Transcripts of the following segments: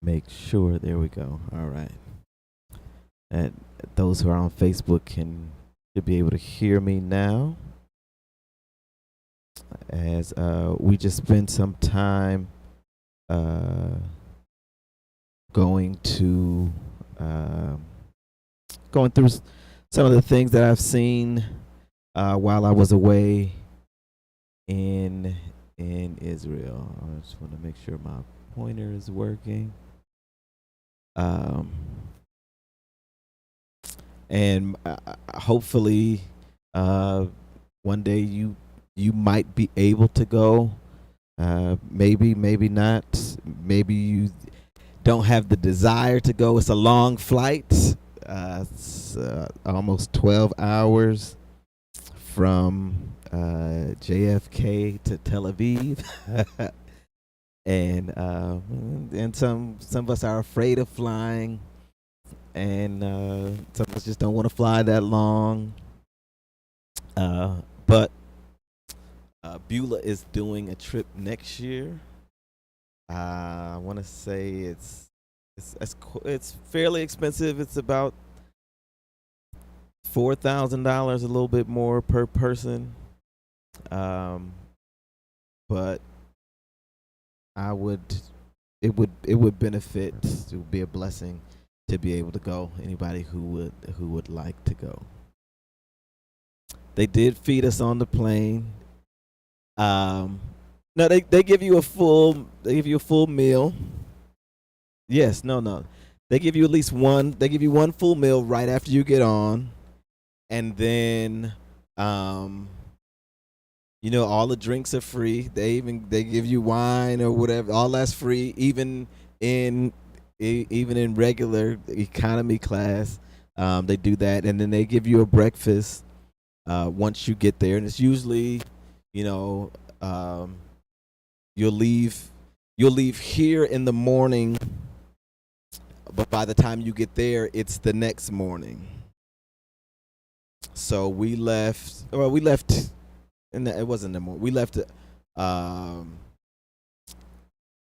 Make sure. There we go. All right. And those who are on Facebook should be able to hear me now. As we just spent some time uh, going to going through some of the things that I've seen while I was away in Israel. I just want to make sure my pointer is working. And hopefully, one day you might be able to go. Maybe not. Maybe you don't have the desire to go. It's a long flight. It's almost 12 hours from JFK to Tel Aviv. And some of us are afraid of flying, and some of us just don't want to fly that long. But Beulah is doing a trip next year. I want to say it's fairly expensive. It's about $4,000, a little bit more per person. But it would benefit, to be a blessing to be able to go. Anybody who would like to go. They did feed us on the plane. No, they give you a full meal. Yes, no. They give you at least one. They give you one full meal right after you get on, and then all the drinks are free. They give you wine or whatever. All that's free, even in regular economy class. They do that, and then they give you a breakfast once you get there, and it's usually, you'll leave here in the morning, but by the time you get there, it's the next morning. So we left, and it wasn't the morning. We left.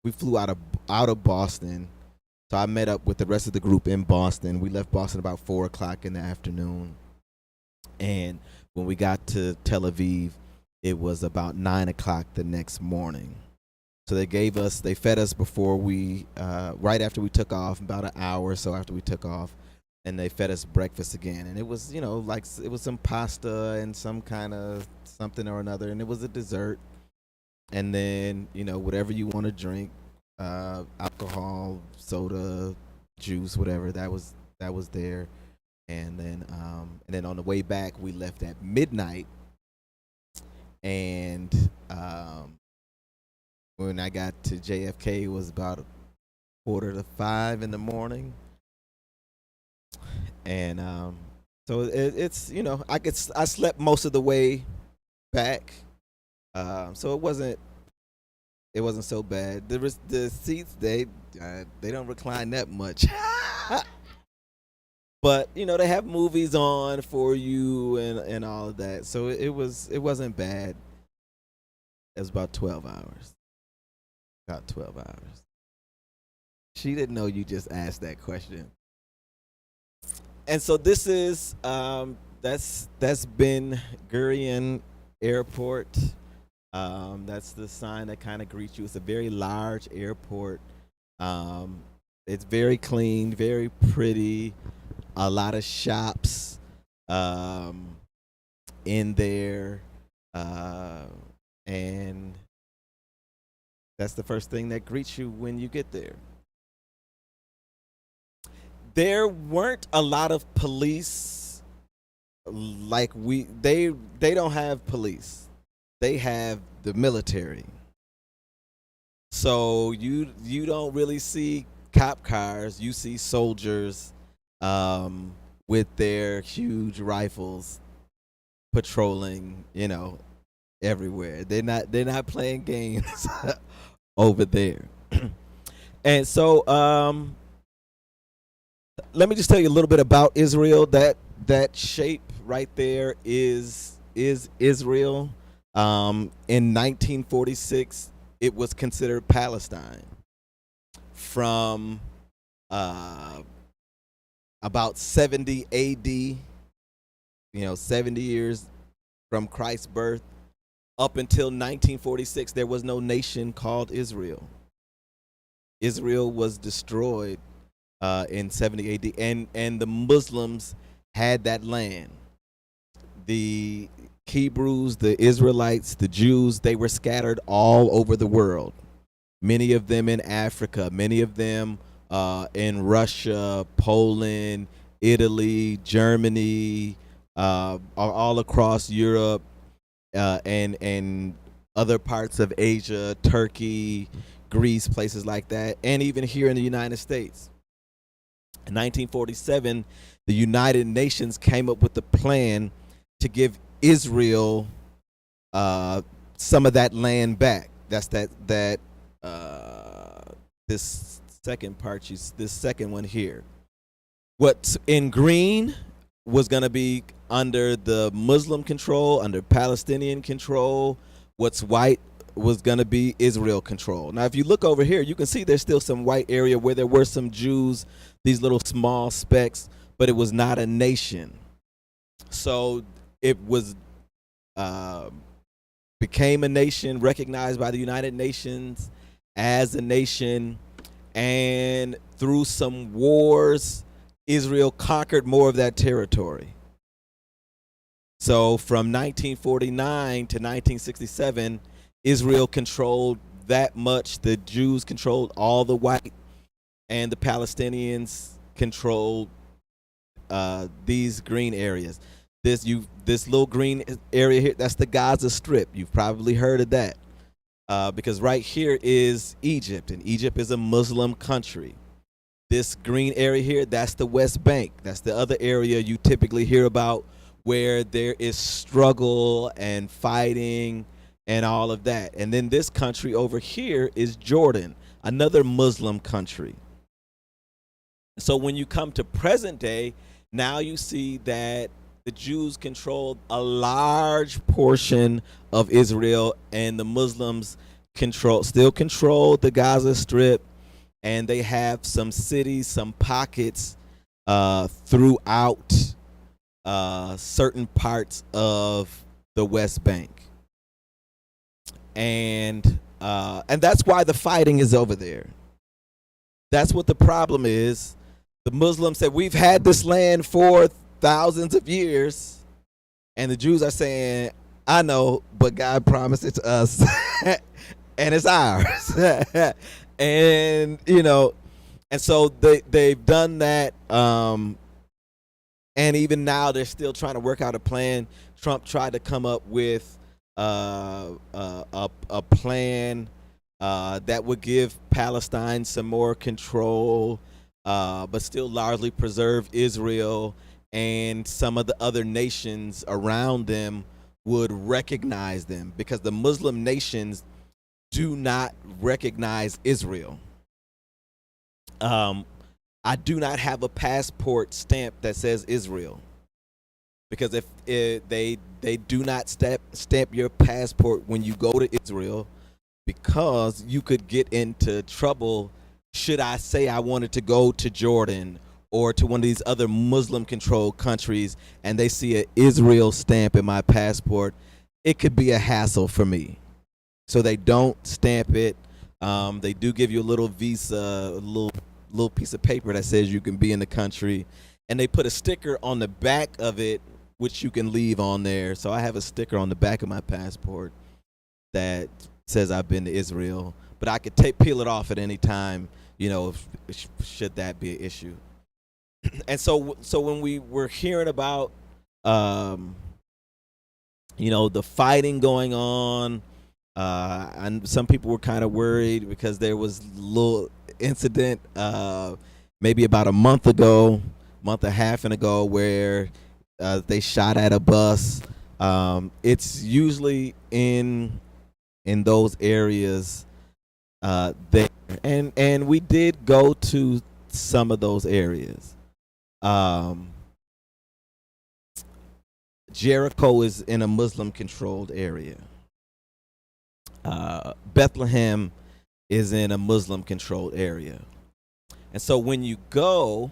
We flew out of Boston. So I met up with the rest of the group in Boston. We left Boston about 4:00 in the afternoon, and when we got to Tel Aviv, it was about 9:00 the next morning. So they fed us before we, right after we took off, about an hour or so after we took off, and they fed us breakfast again. And it was, like it was some pasta and some kind of something or another, and it was a dessert. And then, whatever you want to drink, alcohol, soda, juice, whatever, that was there. And then on the way back, we left at midnight. And when I got to JFK, it was about 4:45 in the morning. And so it's I slept most of the way back, so it wasn't so bad. The seats, they don't recline that much. But they have movies on for you and all of that, so it wasn't bad. It was about 12 hours. About 12 hours. She didn't know you just asked that question. And so this is that's Ben Gurion Airport. That's the sign that kind of greets you. It's a very large airport. It's very clean, very pretty. A lot of shops in there, and that's the first thing that greets you when you get there. There weren't a lot of police. Like they don't have police. They have the military. So you don't really see cop cars. You see soldiers with their huge rifles patrolling, everywhere. They're not playing games over there. And so let me just tell you a little bit about Israel. That shape right there is Israel. In 1946, it was considered Palestine. from about 70 AD, 70 years from Christ's birth, up until 1946, there was no nation called Israel. Israel was destroyed in 70 AD, and the Muslims had that land. The Hebrews, the Israelites, the Jews, they were scattered all over the world. Many of them in Africa, many of them in Russia, Poland, Italy, Germany, all across Europe, and other parts of Asia, Turkey, Greece, places like that, and even here in the United States. In 1947, the United Nations came up with a plan to give Israel some of that land back. That's this second part, this second one here. What's in green was going to be under the Muslim control, under Palestinian control. What's white was going to be Israel control. Now, if you look over here, you can see there's still some white area where there were some Jews, these little small specks, but it was not a nation. So it was became a nation, recognized by the United Nations as a nation, and through some wars, Israel conquered more of that territory. So from 1949 to 1967, Israel controlled that much. The Jews controlled all the white, and the Palestinians controlled these green areas. This little green area here, that's the Gaza Strip. You've probably heard of that, because right here is Egypt, and Egypt is a Muslim country. This green area here, that's the West Bank. That's the other area you typically hear about where there is struggle and fighting and all of that. And then this country over here is Jordan, another Muslim country. So when you come to present day, now you see that the Jews controlled a large portion of Israel, and the Muslims still control the Gaza Strip, and they have some cities, some pockets throughout certain parts of the West Bank. And that's why the fighting is over there. That's what the problem is. The Muslims said, we've had this land for thousands of years, and the Jews are saying, I know, but God promised it to us and it's ours. And and so they've done that, and even now they're still trying to work out a plan. Trump tried to come up with a plan that would give Palestine some more control, but still largely preserve Israel, and some of the other nations around them would recognize them, because the Muslim nations do not recognize Israel. I do not have a passport stamp that says Israel, because if they do not stamp your passport when you go to Israel, because you could get into trouble should I say I wanted to go to Jordan or to one of these other Muslim controlled countries and they see an Israel stamp in my passport. It could be a hassle for me. So they don't stamp it. They do give you a little visa, a little piece of paper that says you can be in the country, and they put a sticker on the back of it which you can leave on there. So I have a sticker on the back of my passport that says I've been to Israel, but I could peel it off at any time, should that be an issue. And so when we were hearing about the fighting going on, and some people were kind of worried because there was a little incident maybe about a month and a half ago, where they shot at a bus. It's usually in those areas there, and we did go to some of those areas. Jericho is in a Muslim controlled area. Bethlehem is in a Muslim controlled area. And so when you go,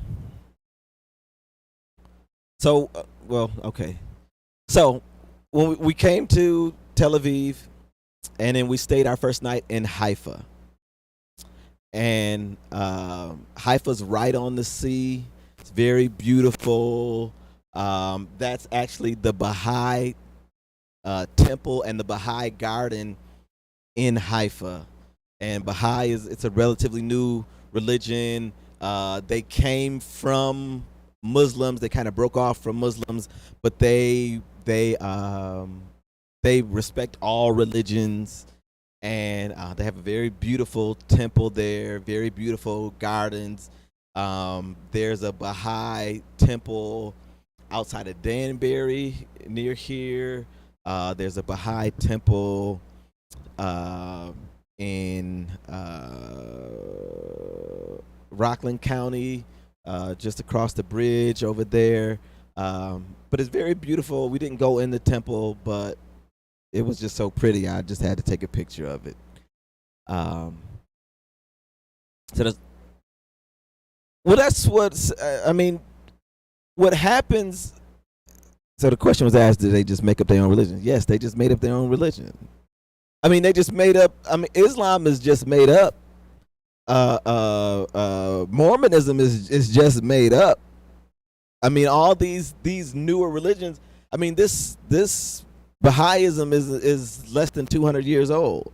okay. So when we came to Tel Aviv, and then we stayed our first night in Haifa. And Haifa's right on the sea. It's very beautiful. That's actually the Baha'i temple and the Baha'i garden in Haifa. And Baha'i it's a relatively new religion. They came from Muslims. They kind of broke off from Muslims, but they respect all religions, and they have a very beautiful temple there, very beautiful gardens. There's a Baha'i temple outside of Danbury near here. There's a Baha'i temple in Rockland County, just across the bridge over there. But it's very beautiful. We didn't go in the temple, but it was just so pretty. I just had to take a picture of it. That's what I mean. What happens? So the question was asked: did they just make up their own religion? Yes, they just made up their own religion. I mean, they just made up. I mean, Islam is just made up. Mormonism is just made up. I mean, all these newer religions. I mean, this Baha'ism is less than 200 years old.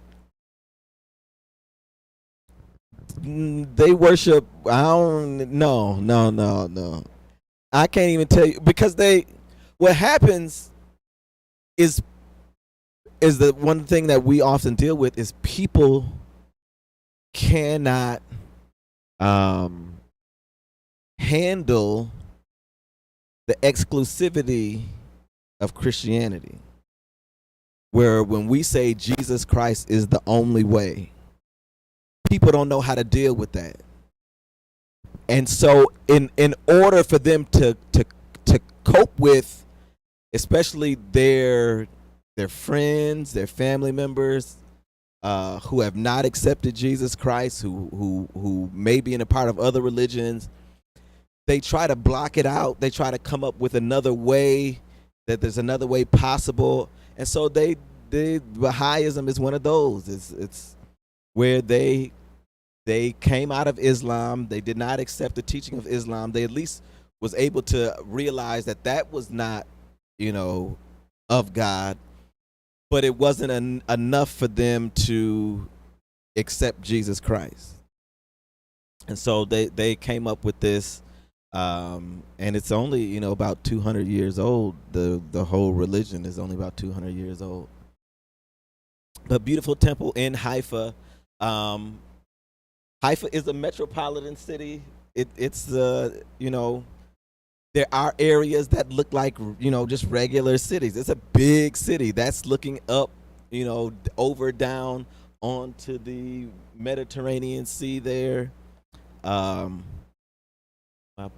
They worship. I don't. No. I can't even tell you because they. What happens is the one thing that we often deal with is people cannot handle the exclusivity of Christianity, where when we say Jesus Christ is the only way, people don't know how to deal with that. And so in order for them to cope with, especially their friends, their family members who have not accepted Jesus Christ, who may be in a part of other religions, they try to block it out. They try to come up with another way, that there's another way possible. And so Baha'ism is one of those. It's where they came out of Islam. They did not accept the teaching of Islam. They at least was able to realize that was not, of God, but it wasn't enough for them to accept Jesus Christ. And so they came up with this, and it's only, about 200 years old. The whole religion is only about 200 years old. But beautiful temple in Haifa. Haifa is a metropolitan city. It's there are areas that look like, just regular cities. It's a big city that's looking up, over down onto the Mediterranean Sea there. My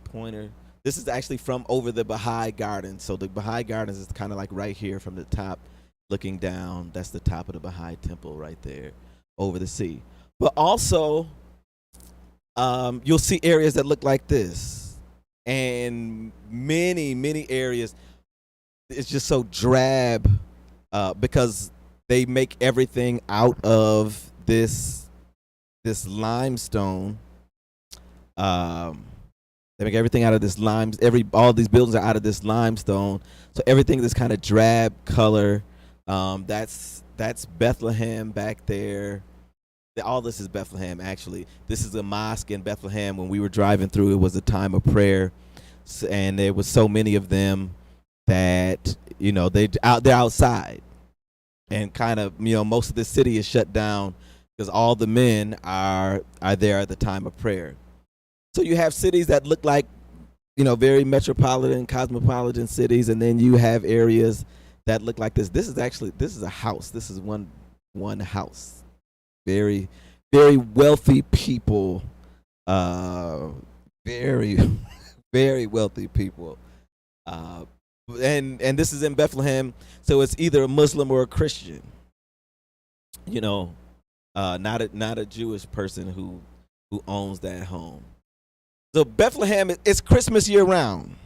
pointer. This is actually from over the Baha'i Gardens. So the Baha'i Gardens is kind of like right here from the top, looking down. That's the top of the Baha'i temple right there over the sea. But also, you'll see areas that look like this. And many areas, it's just so drab because they make everything out of this limestone. They make everything out of this lime. All these buildings are out of this limestone. So everything is kind of drab color. That's Bethlehem back there. All this is Bethlehem, actually. This is a mosque in Bethlehem. When we were driving through, it was a time of prayer, and there was so many of them that they're outside, and kind of most of the city is shut down because all the men are there at the time of prayer. So you have cities that look like very metropolitan, cosmopolitan cities, and then you have areas that look like this. This is a house. This is one house. Very, very wealthy people, very, very wealthy people, and this is in Bethlehem, so it's either a Muslim or a Christian, not a Jewish person who owns that home. So Bethlehem, it's Christmas year round.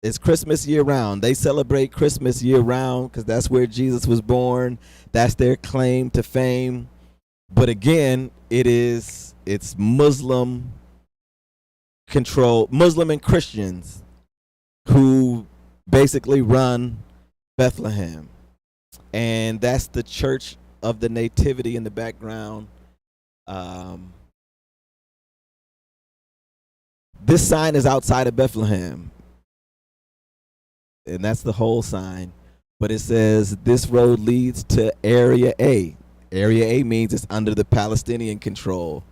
It's Christmas year round. They celebrate Christmas year round because that's where Jesus was born. That's their claim to fame. But again, it's Muslim control, Muslim and Christians who basically run Bethlehem. And that's the Church of the Nativity in the background. This sign is outside of Bethlehem. And that's the whole sign. But it says this road leads to Area A. Area A means it's under the Palestinian control.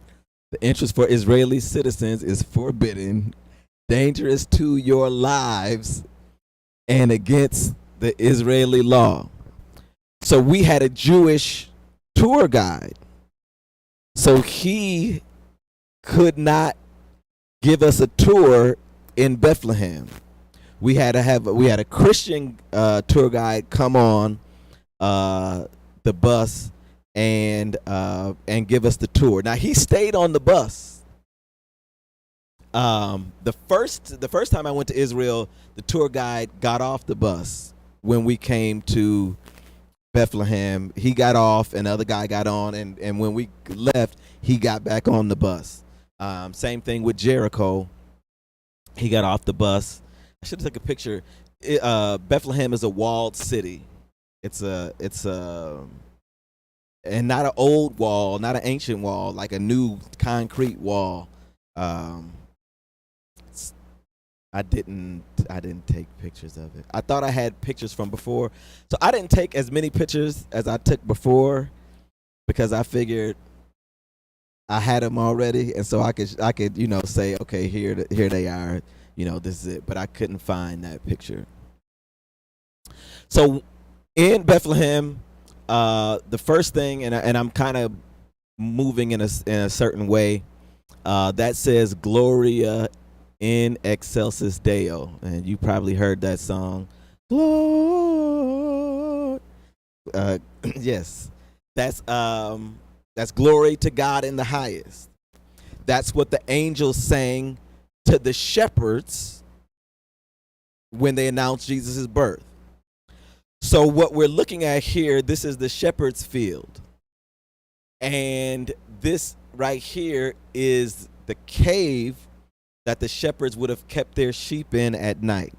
The entrance for Israeli citizens is forbidden, dangerous to your lives, and against the Israeli law. So we had a Jewish tour guide. So he could not give us a tour in Bethlehem. We had a Christian tour guide come on the bus and give us the tour. Now he stayed on the bus. The first time I went to Israel, the tour guide got off the bus when we came to Bethlehem. He got off and the other guy got on, and when we left, he got back on the bus. Same thing with Jericho. He got off the bus. I should have took a picture. Bethlehem is a walled city. It's a and not an old wall, not an ancient wall, like a new concrete wall. I didn't take pictures of it. I thought I had pictures from before, so I didn't take as many pictures as I took before because I figured I had them already, and so I could say, okay, here they are. This is it. But I couldn't find that picture. So in Bethlehem, the first thing, and I'm kind of moving in a certain way, that says Gloria in Excelsis Deo, and you probably heard that song. Lord, yes, that's glory to God in the highest. That's what the angels sang to the shepherds when they announced Jesus' birth. So what we're looking at here, this is the shepherd's field. And this right here is the cave that the shepherds would have kept their sheep in at night.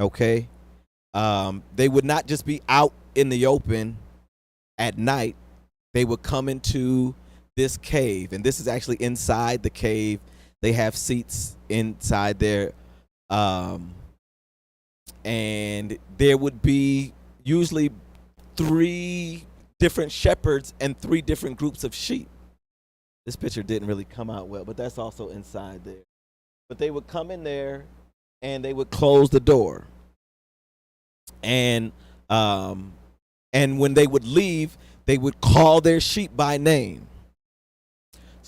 Okay? They would not just be out in the open at night. They would come into this cave, and this is actually inside the cave. They have seats inside there, and there would be usually 3 different shepherds and 3 different groups of sheep. This picture didn't really come out well, but that's also inside there. But they would come in there and they would close the door, and when they would leave, they would call their sheep by name.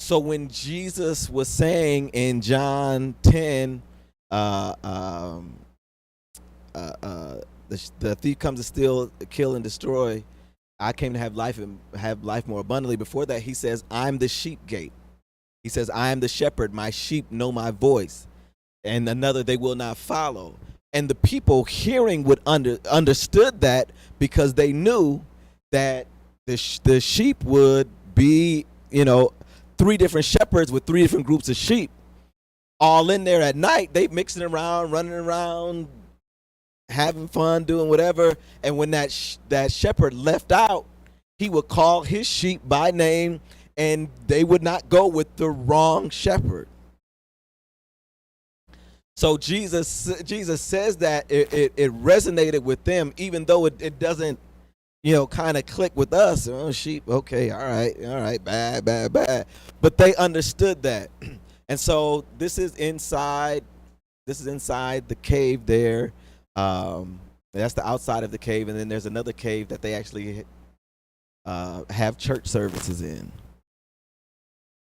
So when Jesus was saying in John 10, the thief comes to steal, kill, and destroy, I came to have life and have life more abundantly. Before that, he says, I'm the sheep gate. He says, I am the shepherd. My sheep know my voice, and another they will not follow. And the people hearing would understood that because they knew that the sheep would be, 3 different shepherds with 3 different groups of sheep all in there at night. They mixing around, running around, having fun, doing whatever. And when that shepherd left out, he would call his sheep by name, and they would not go with the wrong shepherd. So Jesus says that it resonated with them, even though it doesn't, kind of click with us. Oh, sheep, okay, all right, bad. But they understood that. And so this is inside the cave there. That's the outside of the cave, and then there's another cave that they actually have church services in.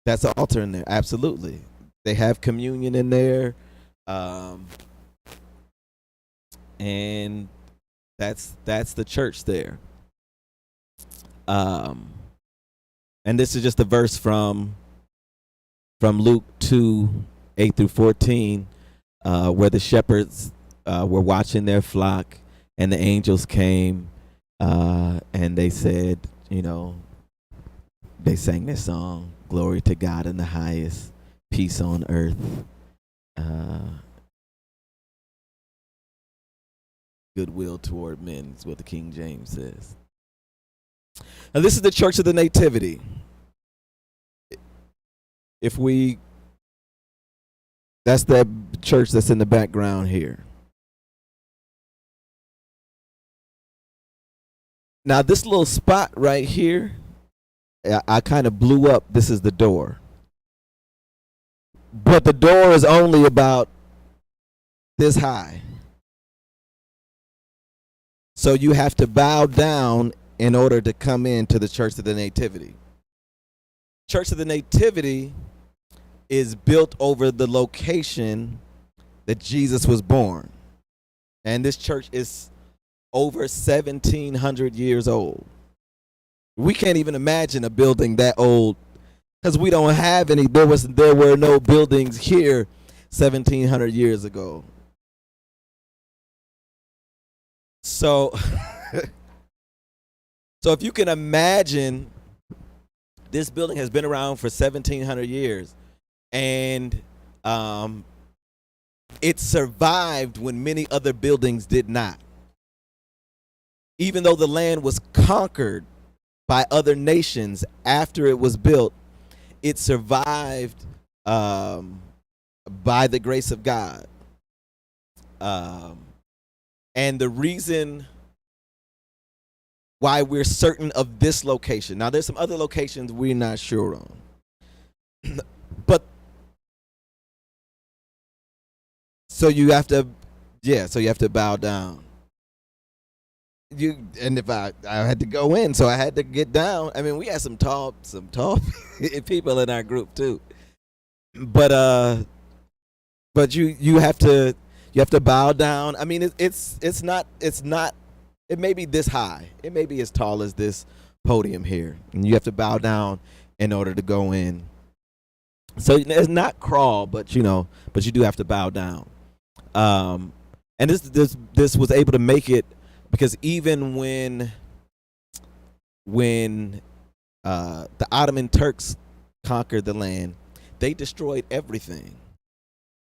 That's an altar in there, absolutely. They have communion in there, and that's the church there. And this is just a verse from from Luke 2:8-14, where the shepherds were watching their flock, and the angels came, and they said, they sang this song, "Glory to God in the highest, peace on earth." Goodwill toward men is what the King James says. Now, this is the Church of the Nativity. That's that church that's in the background here. Now, this little spot right here, I kind of blew up. This is the door. But the door is only about this high. So you have to bow down in order to come into the Church of the Nativity. Church of the Nativity is built over the location that Jesus was born. And this church is over 1,700 years old. We can't even imagine a building that old, because we don't have any. There were no buildings here 1,700 years ago. So, so if you can imagine, this building has been around for 1,700 years, and it survived when many other buildings did not. Even though the land was conquered by other nations after it was built, it survived by the grace of God. And the reason why we're certain of this location. Now, there's some other locations we're not sure on. But so you have to bow down. If I had to go in, so I had to get down. I mean, we had some tall people in our group too. But you have to bow down. I mean, it's not. It may be this high. It may be as tall as this podium here, and you have to bow down in order to go in. So it's not crawl, but you do have to bow down. And this was able to make it, because even when the Ottoman Turks conquered the land, they destroyed everything.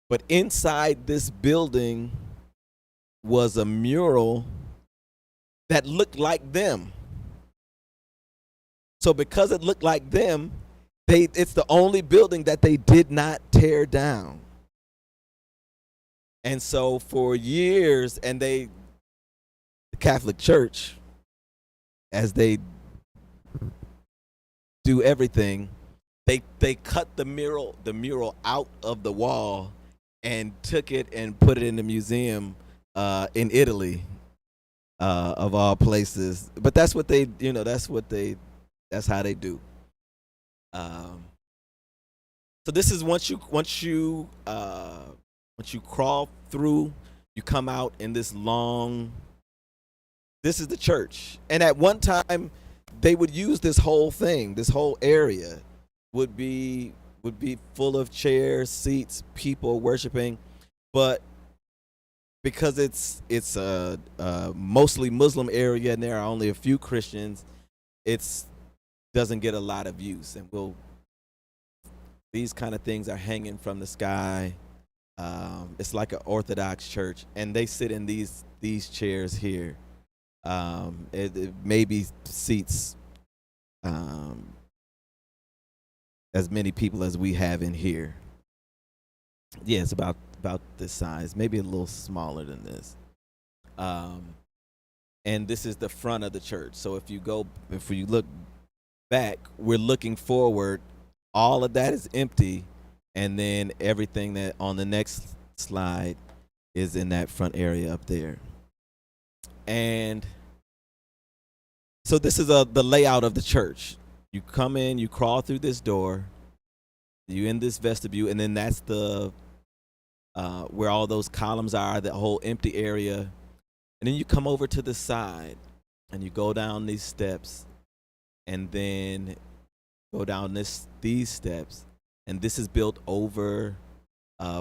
But inside this building was a mural that looked like them. So because it looked like them, it's the only building that they did not tear down. And so for years, and the Catholic Church, as they do everything, they cut the mural out of the wall and took it and put it in the museum in Italy, of all places. But that's what they, that's how they do. So this is once you crawl through, you come out in this long. This is the church, and at one time, they would use this whole thing. This whole area would be full of chairs, seats, people worshiping, but because it's a mostly Muslim area and there are only a few Christians, it doesn't get a lot of use. And these kind of things are hanging from the sky. It's like an Orthodox church, and they sit in these chairs here. It maybe seats as many people as we have in here. Yeah, it's about this size, maybe a little smaller than this. And this is the front of the church. So if you look back, we're looking forward. All of that is empty, and then everything that on the next slide is in that front area up there. And so this is the layout of the church. You come in, you crawl through this door, you in this vestibule, and then that's the where all those columns are, the whole empty area. And then you come over to the side, and you go down these steps, and then go down these steps, and this is built over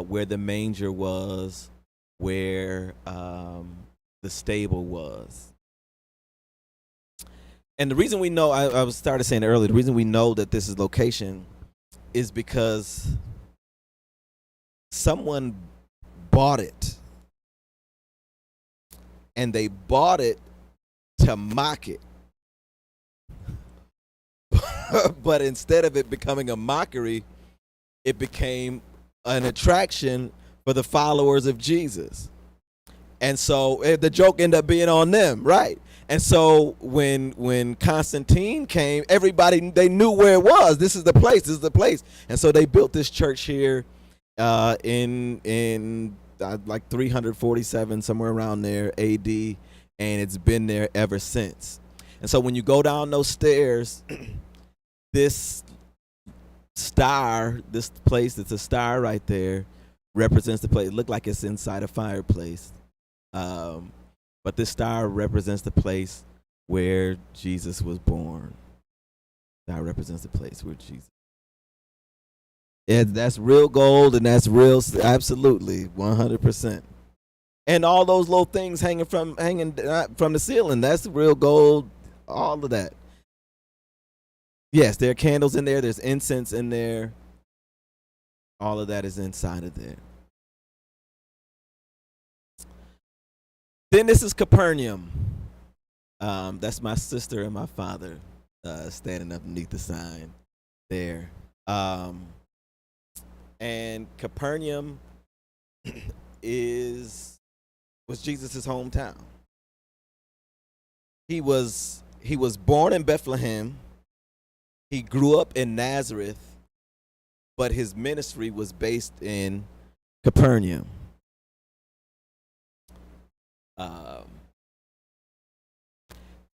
where the manger was, where the stable was. And the reason we know, I was started saying earlier, the reason we know that this is location is because someone bought it, and they bought it to mock it. But instead of it becoming a mockery, it became an attraction for the followers of Jesus. And so the joke ended up being on them, right? And so when Constantine came, everybody, they knew where it was. This is the place. This is the place. And so they built this church here in like 347, somewhere around there, AD, and it's been there ever since. And so when you go down those stairs, this star, this place that's a star right there, represents the place. It looked like it's inside a fireplace. But this star represents the place where Jesus was born. That represents the place where Jesus. That's real gold, and that's real, absolutely, 100%. And all those little things hanging from the ceiling, that's real gold. All of that. Yes, there are candles in there. There's incense in there. All of that is inside of there. Then this is Capernaum. That's my sister and my father standing underneath the sign there. And Capernaum was Jesus' hometown. He was born in Bethlehem. He grew up in Nazareth, but his ministry was based in Capernaum.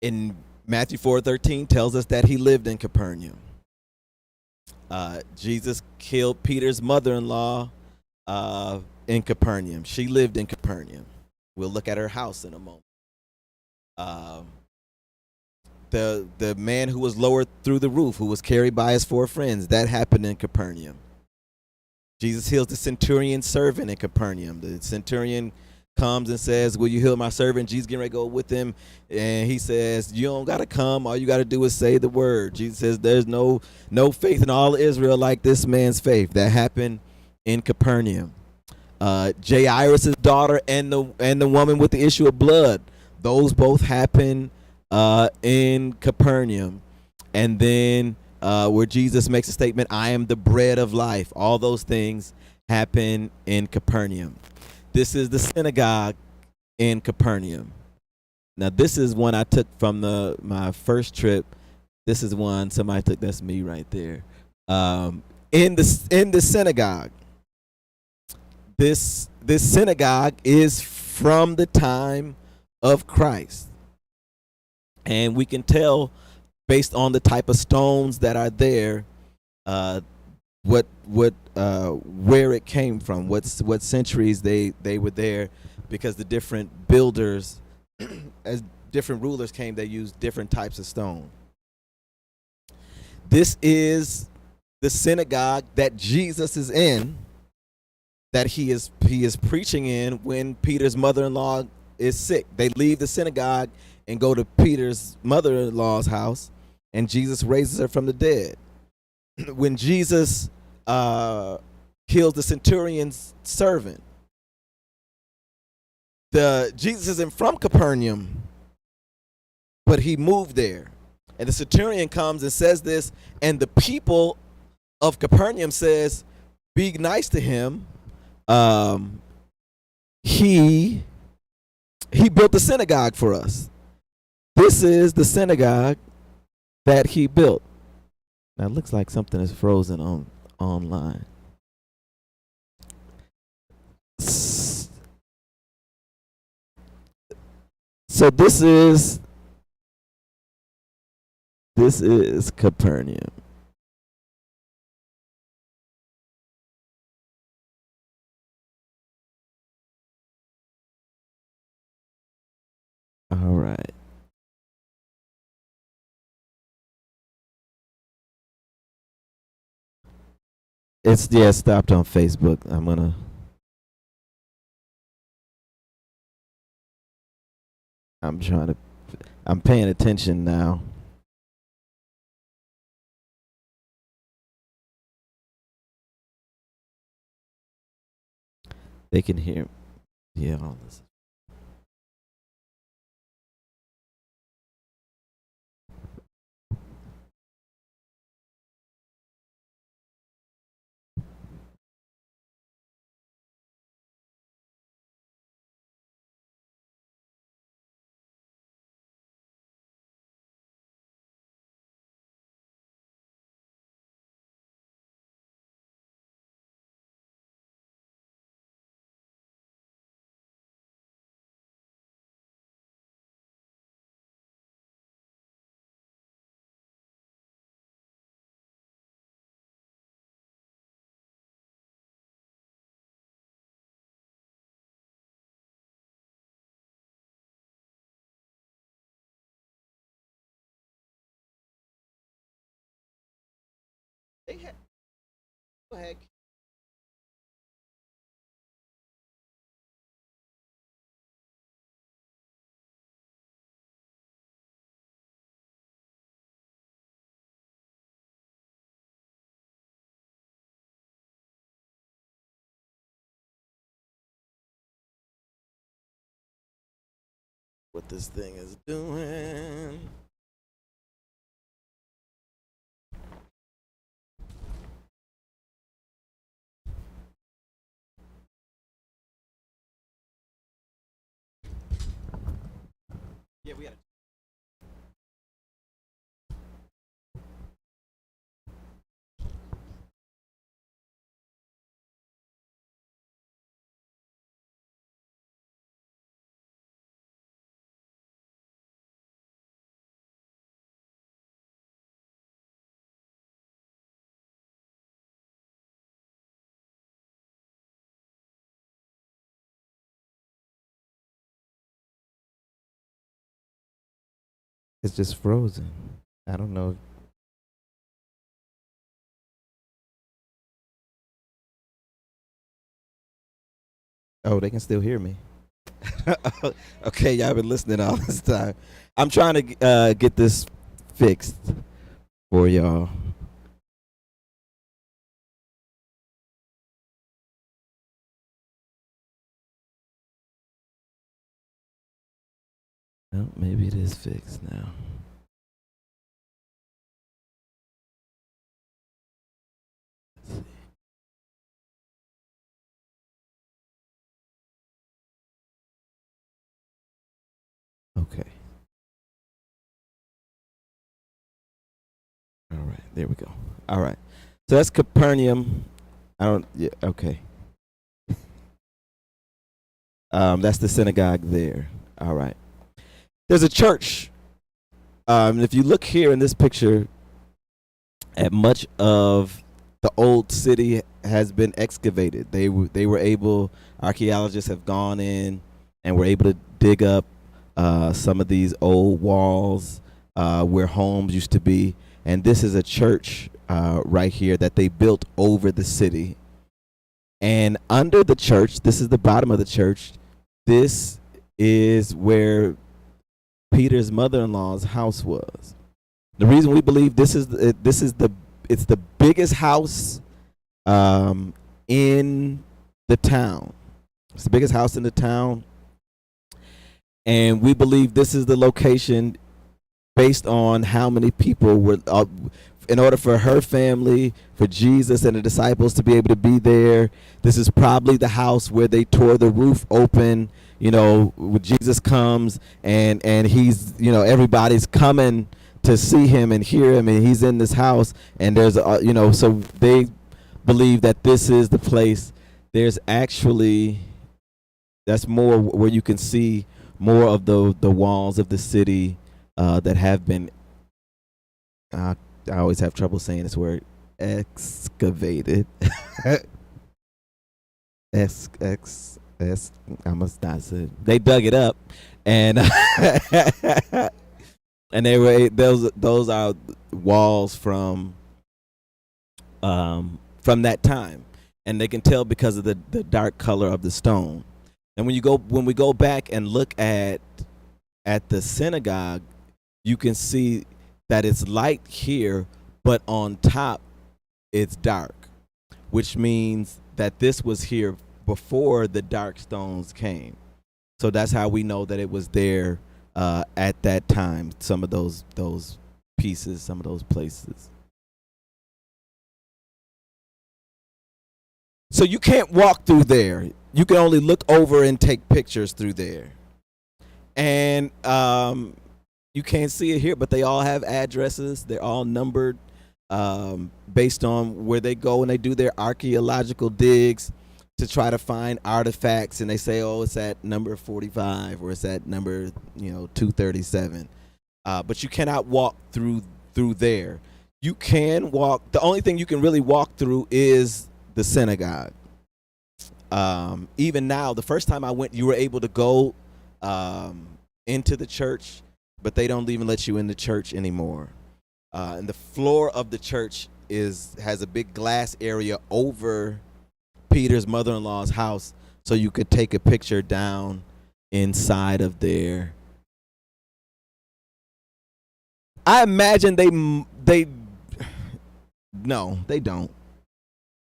In Matthew 4:13 tells us that he lived in Capernaum. Jesus killed Peter's mother-in-law in Capernaum. She lived in Capernaum. We'll look at her house in a moment. The man who was lowered through the roof, who was carried by his 4 friends, that happened in Capernaum. Jesus heals the centurion's servant in Capernaum. The centurion comes and says, will you heal my servant? Jesus getting ready to go with him, and he says, you don't got to come. All you got to do is say the word. Jesus says, there's no faith in all Israel like this man's faith. That happened in Capernaum. Jairus' daughter and the woman with the issue of blood, those both happened in Capernaum. And then where Jesus makes a statement, I am the bread of life. All those things happen in Capernaum. This is the synagogue in Capernaum. Now, this is one I took from my first trip. This is one somebody took. That's me right there. In the synagogue. This synagogue is from the time of Christ, and we can tell based on the type of stones that are there, where it came from, what centuries they were there, because the different builders, as different rulers came, they used different types of stone. This is the synagogue that Jesus is in, that he is preaching in when Peter's mother-in-law is sick. They leave the synagogue and go to Peter's mother-in-law's house, and Jesus raises her from the dead. When Jesus kills the centurion's servant, Jesus isn't from Capernaum, but he moved there. And the centurion comes and says this, and the people of Capernaum says, be nice to him. He built the synagogue for us. This is the synagogue that he built. Now it looks like something is frozen online. So this is Capernaum. All right. It's stopped on Facebook. I'm paying attention now. They can hear. Yeah, all this. Go ahead. What this thing is doing. Yeah, we got it. It's just frozen. I don't know. Oh, they can still hear me. Okay, y'all been listening all this time. I'm trying to get this fixed for y'all. Oh, maybe it is fixed now. Let's see. Okay. All right. There we go. All right. So that's Capernaum. I don't. Yeah. Okay. That's the synagogue there. All right. There's a church. If you look here in this picture, at much of the old city has been excavated. They were able. Archaeologists have gone in and were able to dig up some of these old walls where homes used to be. And this is a church right here that they built over the city. And under the church, this is the bottom of the church. This is where Peter's mother-in-law's house was. The reason we believe it's the biggest house in the town. It's the biggest house in the town, and we believe this is the location based on how many people were. In order for her family, for Jesus and the disciples to be able to be there, this is probably the house where they tore the roof open. You know, when Jesus comes and he's, you know, everybody's coming to see him and hear him, and he's in this house, and there's so they believe that this is the place. There's actually, that's more where you can see more of the walls of the city that have been I always have trouble saying this word, excavated. I must not say. They dug it up, and and they were those are walls from from that time, and they can tell because of the dark color of the stone. And when we go back and look at the synagogue, you can see that it's light here, but on top it's dark, which means that this was here before the dark stones came. So that's how we know that it was there at that time. Some of those pieces, some of those places. So you can't walk through there. You can only look over and take pictures through there. And you can't see it here, but they all have addresses. They're all numbered based on where they go and they do their archaeological digs to try to find artifacts. And they say, oh, it's at number 45 or it's at number 237. But you cannot walk through there. You can walk. The only thing you can really walk through is the synagogue. Even now, the first time I went, you were able to go into the church, but they don't even let you in the church anymore. And the floor of the church has a big glass area over Peter's mother-in-law's house, so you could take a picture down inside of there. I imagine no, they don't,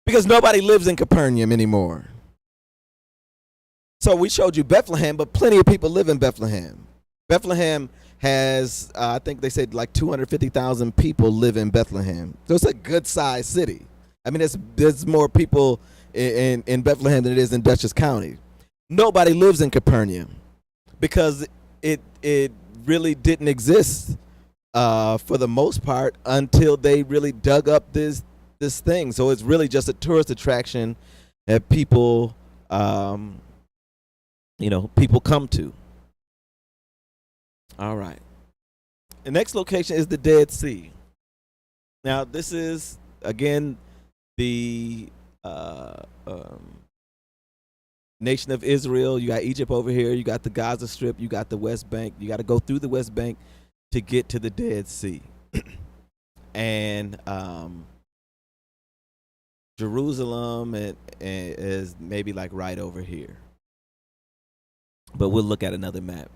because nobody lives in Capernaum anymore. So we showed you Bethlehem, but plenty of people live in Bethlehem. Bethlehem has, I think they said like 250,000 people live in Bethlehem. So it's a good-sized city. I mean, there's more people in Bethlehem than it is in Dutchess County. Nobody lives in Capernaum because it really didn't exist for the most part until they really dug up this thing. So it's really just a tourist attraction that people people come to. All right. The next location is the Dead Sea. Now, this is, again, the nation of Israel. You got Egypt over here. You got the Gaza Strip. You got the West Bank. You got to go through the West Bank to get to the Dead Sea. And Jerusalem is maybe like right over here. But we'll look at another map.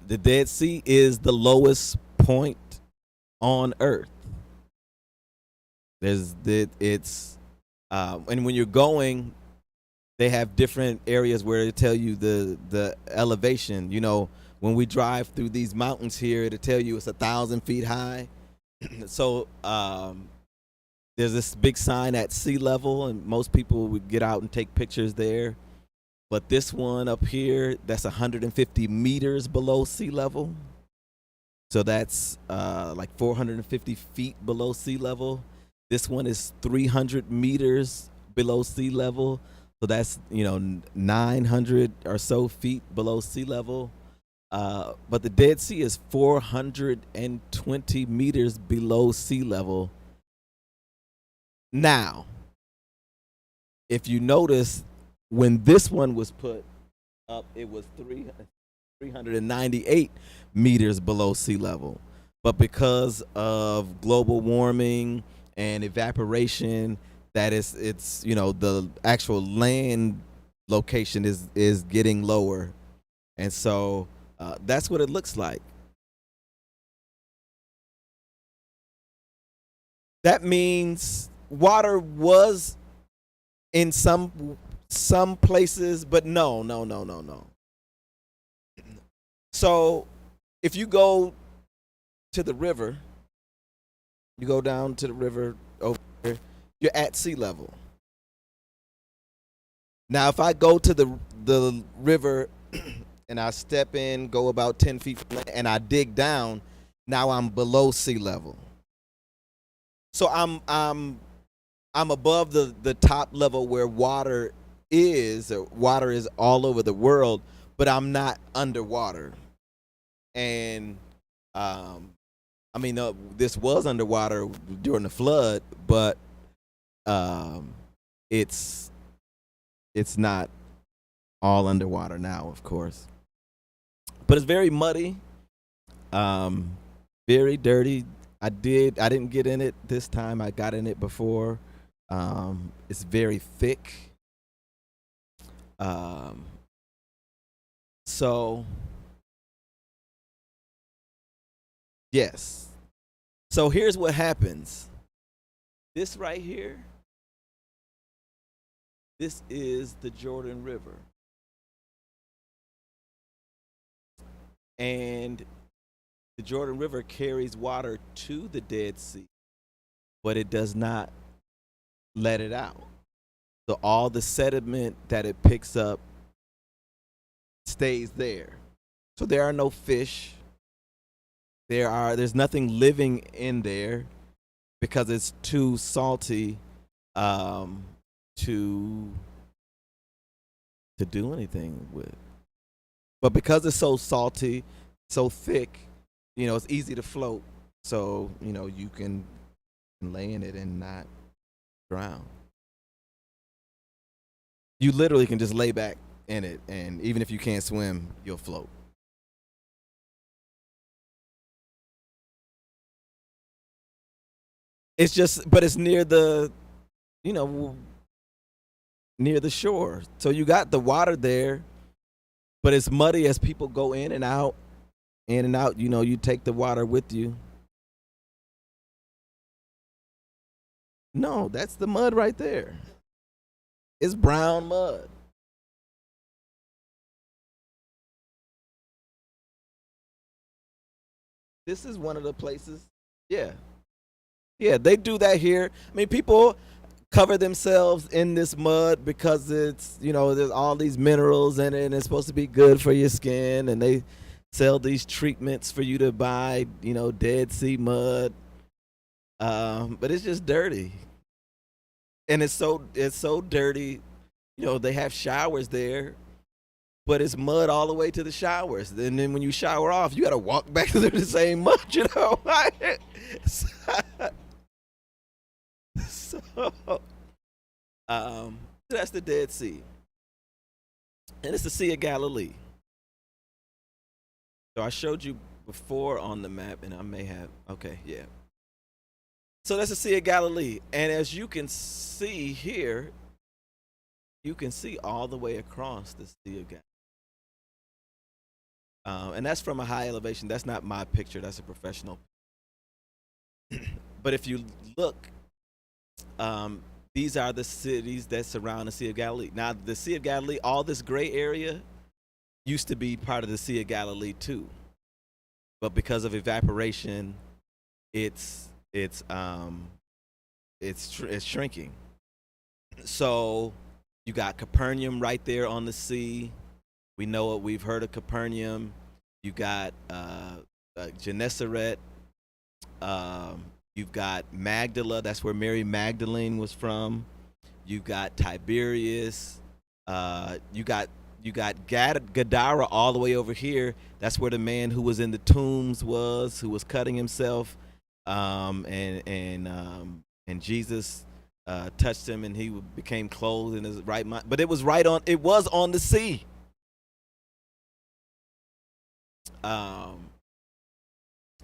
The Dead Sea is the lowest point on Earth. And when you're going, they have different areas where they tell you the elevation. When we drive through these mountains here, it'll tell you it's 1,000 feet high. So there's this big sign at sea level, and most people would get out and take pictures there. But this one up here, that's 150 meters below sea level. So that's like 450 feet below sea level. This one is 300 meters below sea level. So that's, 900 or so feet below sea level. But the Dead Sea is 420 meters below sea level. Now, if you notice, when this one was put up, it was 398 meters below sea level. But because of global warming and evaporation, it's the actual land location is getting lower. And so that's what it looks like. That means water was in some places, but no. So if you go to the river, you go down to the river over here, you're at sea level. Now, if I go to the river and I step in, go about 10 feet and I dig down, now I'm below sea level. So I'm above the top level where water is all over the world, but I'm not underwater. And this was underwater during the flood, but it's not all underwater now, of course. But it's very muddy, very dirty. I didn't get in it this time. I got in it before, It's very thick. So yes. So here's what happens. This right here, this is the Jordan River. And the Jordan River carries water to the Dead Sea, but it does not let it out. So all the sediment that it picks up stays there. So there are no fish. There's nothing living in there because it's too salty to do anything with. But because it's so salty, so thick, it's easy to float. So, you can lay in it and not drown. You literally can just lay back in it, and even if you can't swim, you'll float. It's just, but it's near the, near the shore. So you got the water there, but it's muddy as people go in and out, in and out. You take the water with you. No, that's the mud right there. It's brown mud. This is one of the places. Yeah. Yeah, they do that here. I mean, people cover themselves in this mud because it's, there's all these minerals in it and it's supposed to be good for your skin, and they sell these treatments for you to buy, Dead Sea mud. But it's just dirty. And it's so dirty, they have showers there, but it's mud all the way to the showers. And then when you shower off, you got to walk back through the same mud, So, that's the Dead Sea, and it's the Sea of Galilee. So I showed you before on the map, and I may have. Okay, yeah. So that's the Sea of Galilee, and as you can see here, you can see all the way across the Sea of Galilee. And that's from a high elevation. That's not my picture. That's a professional. But if you look, these are the cities that surround the Sea of Galilee. Now, the Sea of Galilee, all this gray area used to be part of the Sea of Galilee too. But because of evaporation, it's shrinking. So you got Capernaum right there on the sea. We know it. We've heard of Capernaum. You got Gennesaret. You've got Magdala. That's where Mary Magdalene was from. You got Tiberias. You got Gadara all the way over here. That's where the man who was in the tombs was, who was cutting himself, and Jesus touched him, and he became clothed in his right mind. But it was on the sea.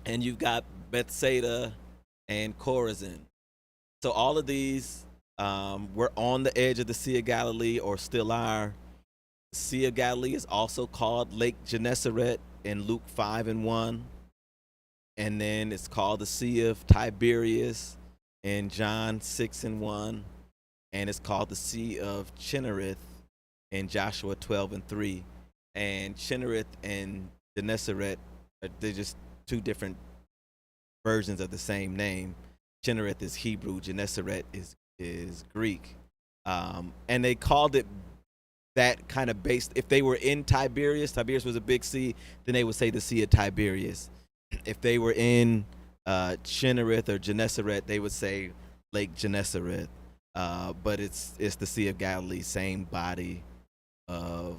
And you've got Bethsaida and Chorazin. So all of these were on the edge of the Sea of Galilee, or still are. The Sea of Galilee is also called Lake Gennesaret in Luke 5:1. And then it's called the Sea of Tiberias in John 6:1. And it's called the Sea of Chinnereth in Joshua 12:3. And Chinnereth and Gennesaret, they're just two different versions of the same name. Chinnereth is Hebrew, Gennesaret is Greek. And they called it that kind of based, if they were in Tiberias was a big sea, then they would say the Sea of Tiberias. If they were in Chinnereth or Gennesaret, they would say Lake Gennesaret. But it's the Sea of Galilee, same body of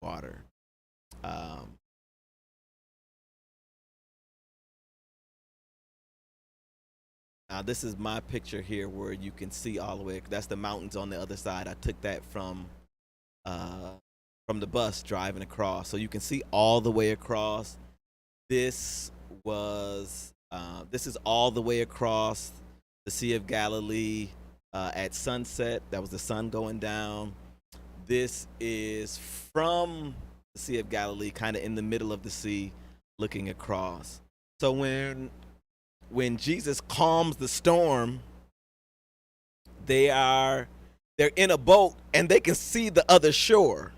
water. Now this is my picture here, where you can see all the way. That's the mountains on the other side. I took that from the bus driving across, so you can see all the way across. This is all the way across the Sea of Galilee. at sunset. That was the sun going down. This is from the Sea of Galilee, kind of in the middle of the sea, looking across. So when Jesus calms the storm, they're in a boat and they can see the other shore.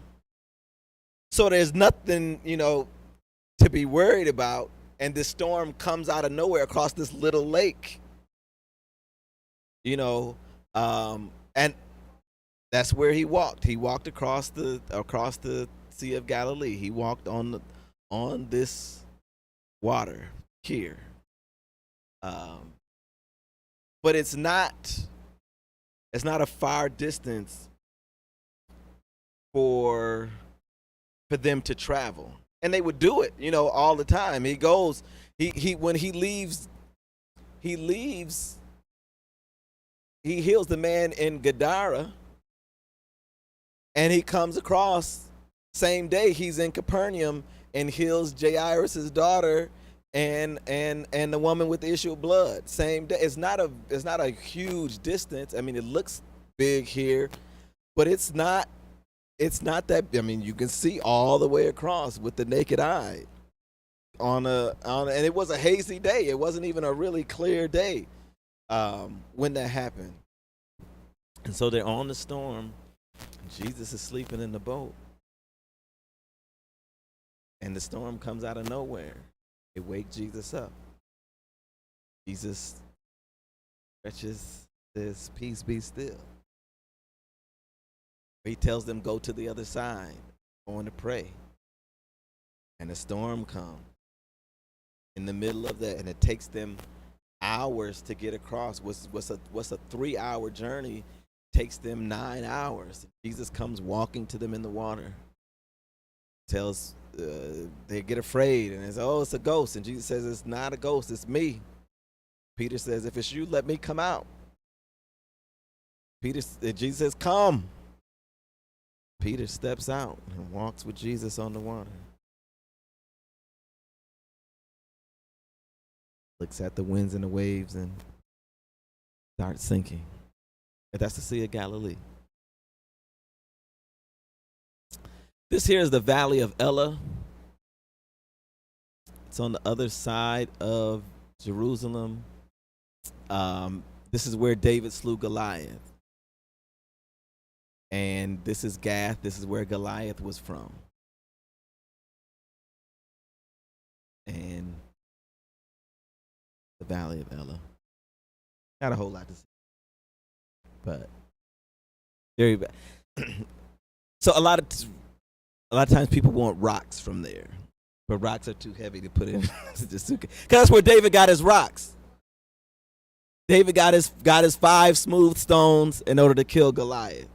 So there's nothing, to be worried about. And this storm comes out of nowhere across this little lake. And that's where he walked. He walked across the Sea of Galilee. He walked on this water here. But it's not a far distance for them to travel. And they would do it, all the time. He goes, when he leaves, he heals the man in Gadara, and he comes across same day he's in Capernaum and heals Jairus' daughter and the woman with the issue of blood. Same day. It's not a huge distance. I mean, it looks big here, but it's not that. I mean, you can see all the way across with the naked eye and it was a hazy day. It wasn't even a really clear day when that happened. And so they're on the storm. Jesus is sleeping in the boat. And the storm comes out of nowhere. It wakes Jesus up. Jesus stretches, says, "Peace, be still." He tells them, go to the other side, going to pray. And the storm comes in the middle of that, and it takes them hours to get across. What's a 3-hour journey takes them 9 hours. Jesus comes walking to them in the water. Tells they get afraid, and they say, "Oh, it's a ghost." And Jesus says, "It's not a ghost, it's me." Peter says, "If it's you, let me come out." Jesus says, "Come." Peter steps out and walks with Jesus on the water. Looks at the winds and the waves and starts sinking. And that's the Sea of Galilee. This here is the Valley of Elah. It's on the other side of Jerusalem. This is where David slew Goliath. And this is Gath. This is where Goliath was from. And the Valley of Elah. Not a whole lot to say, but very bad. So a lot of times people want rocks from there, but rocks are too heavy to put in the suitcase. Because that's where David got his rocks. David got his 5 smooth stones in order to kill Goliath.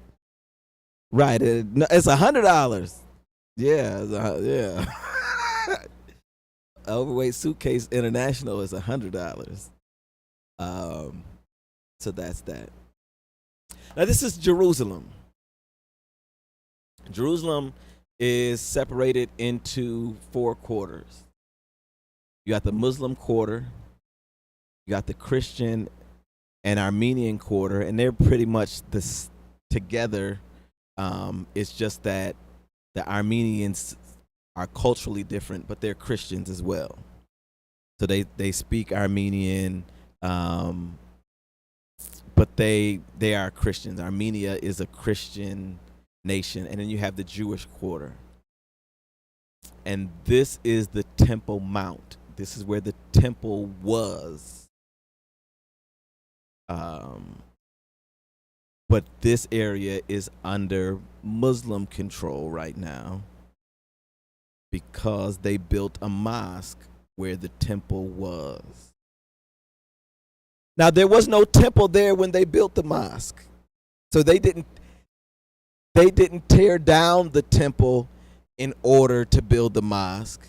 Right, it's $100. Yeah, yeah. Overweight suitcase international is $100. So that's that. Now this is Jerusalem. Jerusalem is separated into 4 quarters. You got the Muslim quarter, you got the Christian and Armenian quarter, and they're pretty much this together. It's just that the Armenians are culturally different, but they're Christians as well. So they speak Armenian, but they are Christians. Armenia is a Christian nation. And then you have the Jewish quarter. And this is the Temple Mount. This is where the temple was. But this area is under Muslim control right now because they built a mosque where the temple was. Now, there was no temple there when they built the mosque. So they didn't tear down the temple in order to build the mosque.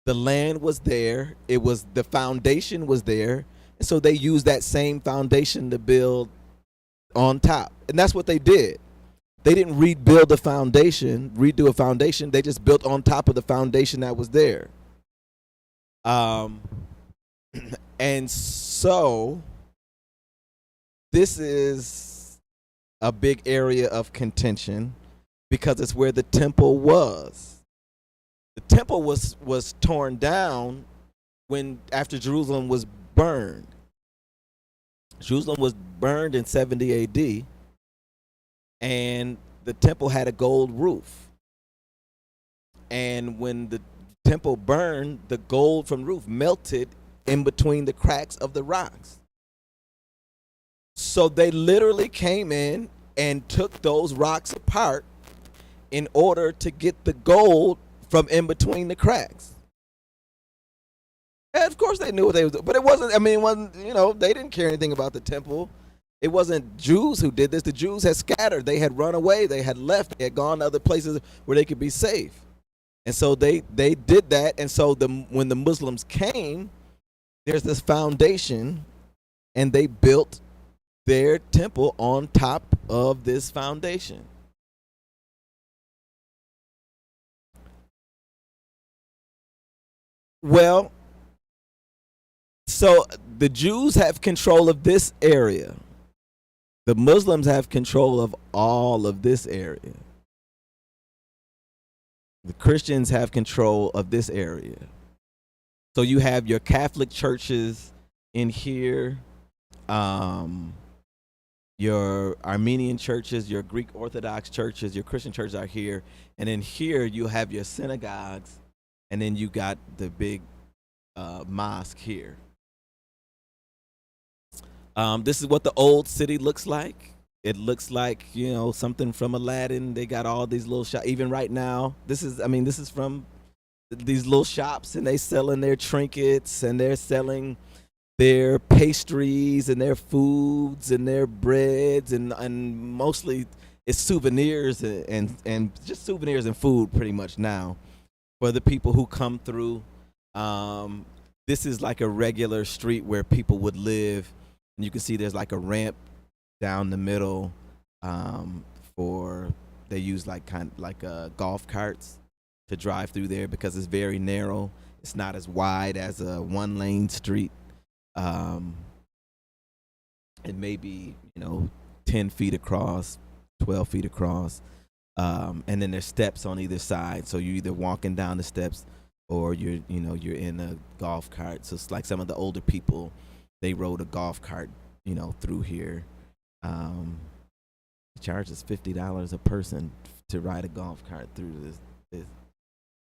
The land was there. The foundation was there. And so they used that same foundation to build on top. And that's what they did. They didn't redo a foundation. They just built on top of the foundation that was there. And so this is a big area of contention because it's where the temple was. The temple was torn down when after Jerusalem was burned. Jerusalem was burned in 70 AD, and the temple had a gold roof. And when the temple burned, the gold from the roof melted in between the cracks of the rocks. So they literally came in and took those rocks apart in order to get the gold from in between the cracks. And of course they knew what they was doing, but it wasn't, they didn't care anything about the temple. It wasn't Jews who did this. The Jews had scattered. They had run away. They had left. They had gone to other places where they could be safe. And so they did that. And so when the Muslims came, there's this foundation, and they built their temple on top of this foundation. Well, so the Jews have control of this area. The Muslims have control of all of this area. The Christians have control of this area. So you have your Catholic churches in here, your Armenian churches, your Greek Orthodox churches, your Christian churches are here. And in here you have your synagogues, and then you got the big mosque here. This is what the old city looks like. It looks like, something from Aladdin. They got all these little shops. Even right now, this is from these little shops, and they selling their trinkets, and they're selling their pastries and their foods and their breads, and mostly it's souvenirs and just souvenirs and food pretty much now for the people who come through. This is like a regular street where people would live, and you can see there's like a ramp down the middle they use like golf carts to drive through there because it's very narrow. It's not as wide as a one-lane street. It may be 10 feet across, 12 feet across, and then there's steps on either side. So you're either walking down the steps or you're in a golf cart. So it's like some of the older people, they rode a golf cart through here. It charges $50 a person to ride a golf cart through this.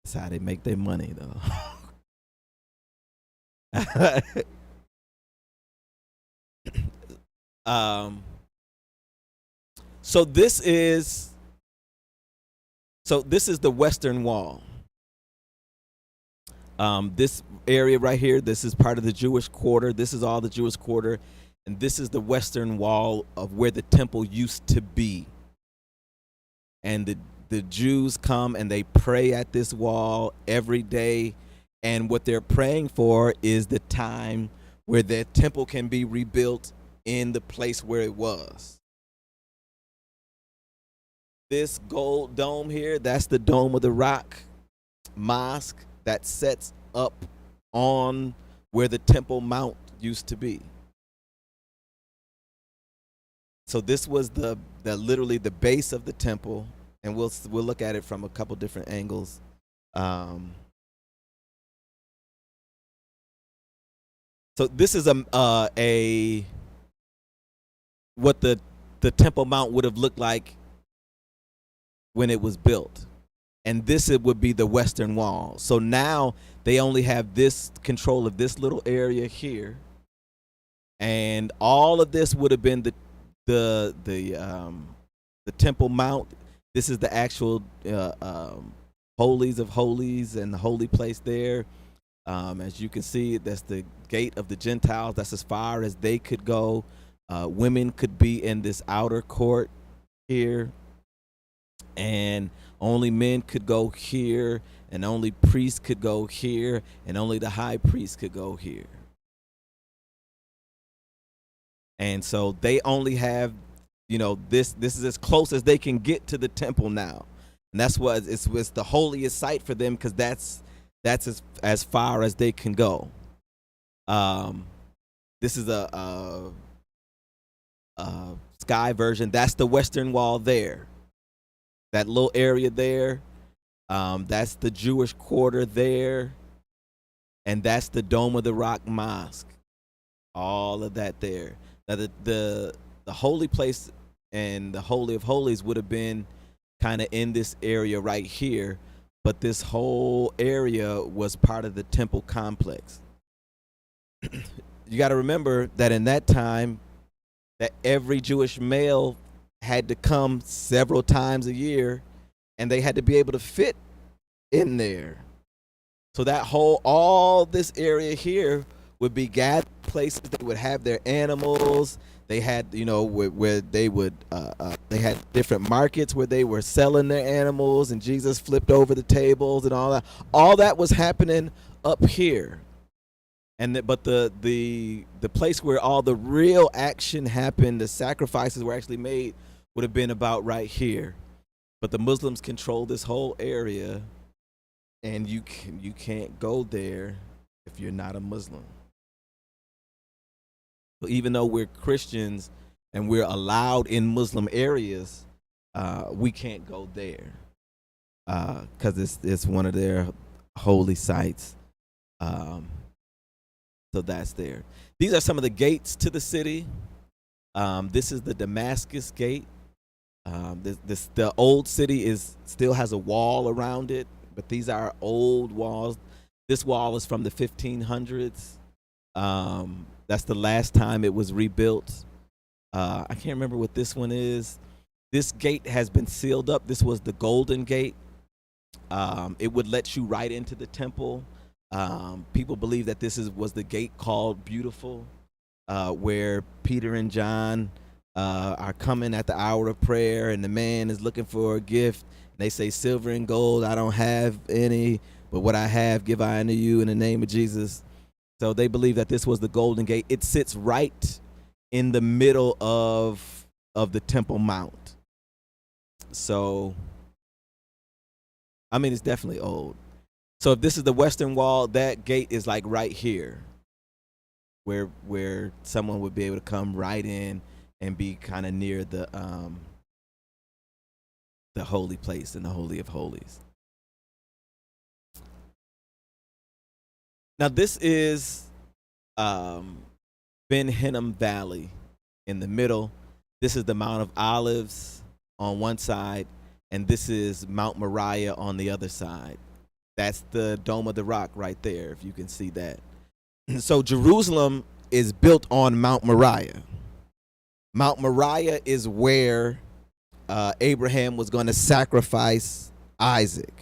That's how they make their money, though. So this is the Western Wall. This area right here, this is part of the Jewish quarter. This is all the Jewish quarter. And this is the Western Wall of where the temple used to be. And the Jews come and they pray at this wall every day. And what they're praying for is the time where their temple can be rebuilt in the place where it was. This gold dome here, that's the Dome of the Rock mosque that sets up on where the Temple Mount used to be. So this was the literally the base of the temple, and we'll look at it from a couple different angles. So this is what the Temple Mount would have looked like when it was built, and it would be the Western Wall. So now they only have this control of this little area here, and all of this would have been the Temple Mount. This is the actual holies of holies and the holy place there. As you can see, that's the gate of the Gentiles. That's as far as they could go. Women could be in this outer court here, and only men could go here, and only priests could go here, and only the high priest could go here. And so they only have, this is as close as they can get to the temple now. And that's what it's the holiest site for them, because that's as far as they can go. This is sky version, that's the Western Wall there. That little area there, that's the Jewish quarter there, and that's the Dome of the Rock Mosque. All of that there. Now the holy place and the Holy of Holies would have been kind of in this area right here, but this whole area was part of the temple complex. You got to remember that in that time, that every Jewish male had to come several times a year, and they had to be able to fit in there. So that all this area here would be gathered places. They would have their animals. They had, where they would, they had different markets where they were selling their animals, and Jesus flipped over the tables and all that. All that was happening up here. But the place where all the real action happened, the sacrifices were actually made, would have been about right here. But the Muslims control this whole area, and you can't go there if you're not a Muslim. So even though we're Christians and we're allowed in Muslim areas, we can't go there because it's one of their holy sites. So that's there. These are some of the gates to the city. This is the Damascus Gate. The old city still has a wall around it, but these are old walls. This wall is from the 1500s. That's the last time it was rebuilt. I can't remember what this one is. This gate has been sealed up. This was the Golden Gate. It would let you right into the temple. People believe that this was the gate called Beautiful, where Peter and John are coming at the hour of prayer, and the man is looking for a gift. They say, silver and gold, I don't have any, but what I have give I unto you in the name of Jesus. So they believe that this was the Golden Gate. It sits right in the middle of the Temple Mount. So, I mean, it's definitely old. So if this is the Western Wall, that gate is like right here, where someone would be able to come right in and be kind of near the holy place and the Holy of Holies. Now this is Ben Hinnom Valley in the middle. This is the Mount of Olives on one side, and this is Mount Moriah on the other side. That's the Dome of the Rock right there, if you can see that. So Jerusalem is built on Mount Moriah. Mount Moriah is where Abraham was going to sacrifice Isaac.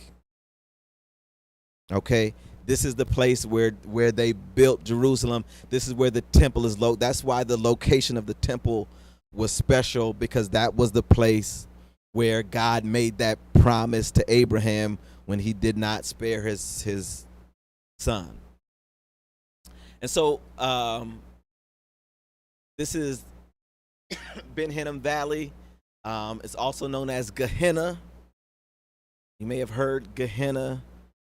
Okay, this is the place where they built Jerusalem. This is where the temple is located. That's why the location of the temple was special, because that was the place where God made that promise to Abraham when he did not spare his son. And so this is Ben Hinnom Valley. It's also known as Gehenna. You may have heard Gehenna.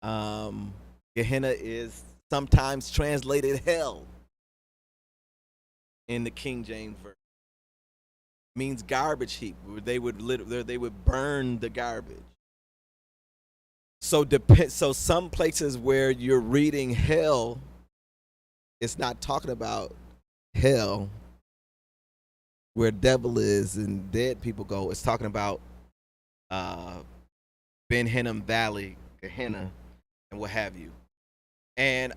Gehenna is sometimes translated hell in the King James Version. It means garbage heap. They would burn the garbage. So some places where you're reading hell, it's not talking about hell where devil is and dead people go. It's talking about Ben Hinnom Valley, Gehenna, and what have you. And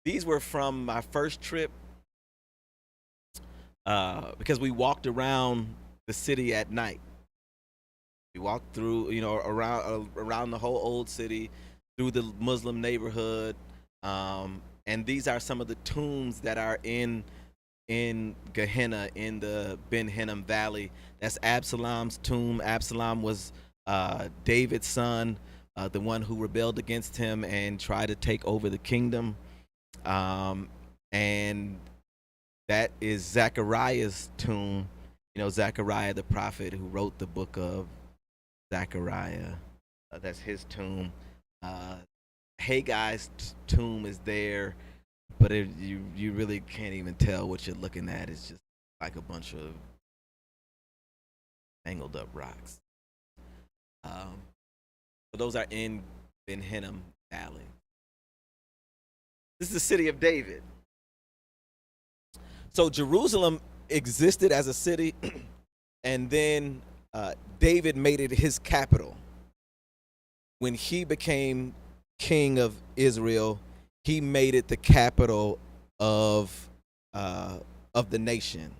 these were from my first trip, because we walked around the city at night. We walked through, around the whole old city, through the Muslim neighborhood, and these are some of the tombs that are in Gehenna, in the Ben Hinnom Valley. That's Absalom's tomb. Absalom was David's son, the one who rebelled against him and tried to take over the kingdom. And that is Zechariah's tomb. Zechariah the prophet who wrote the book of Zechariah. That's his tomb. Haggai's tomb is there. but you really can't even tell what you're looking at. It's just like a bunch of tangled up rocks. Um, so those are in Bethlehem Valley. This is the city of David. So Jerusalem existed as a city, and then David made it his capital. When he became king of Israel, he made it the capital of the nation.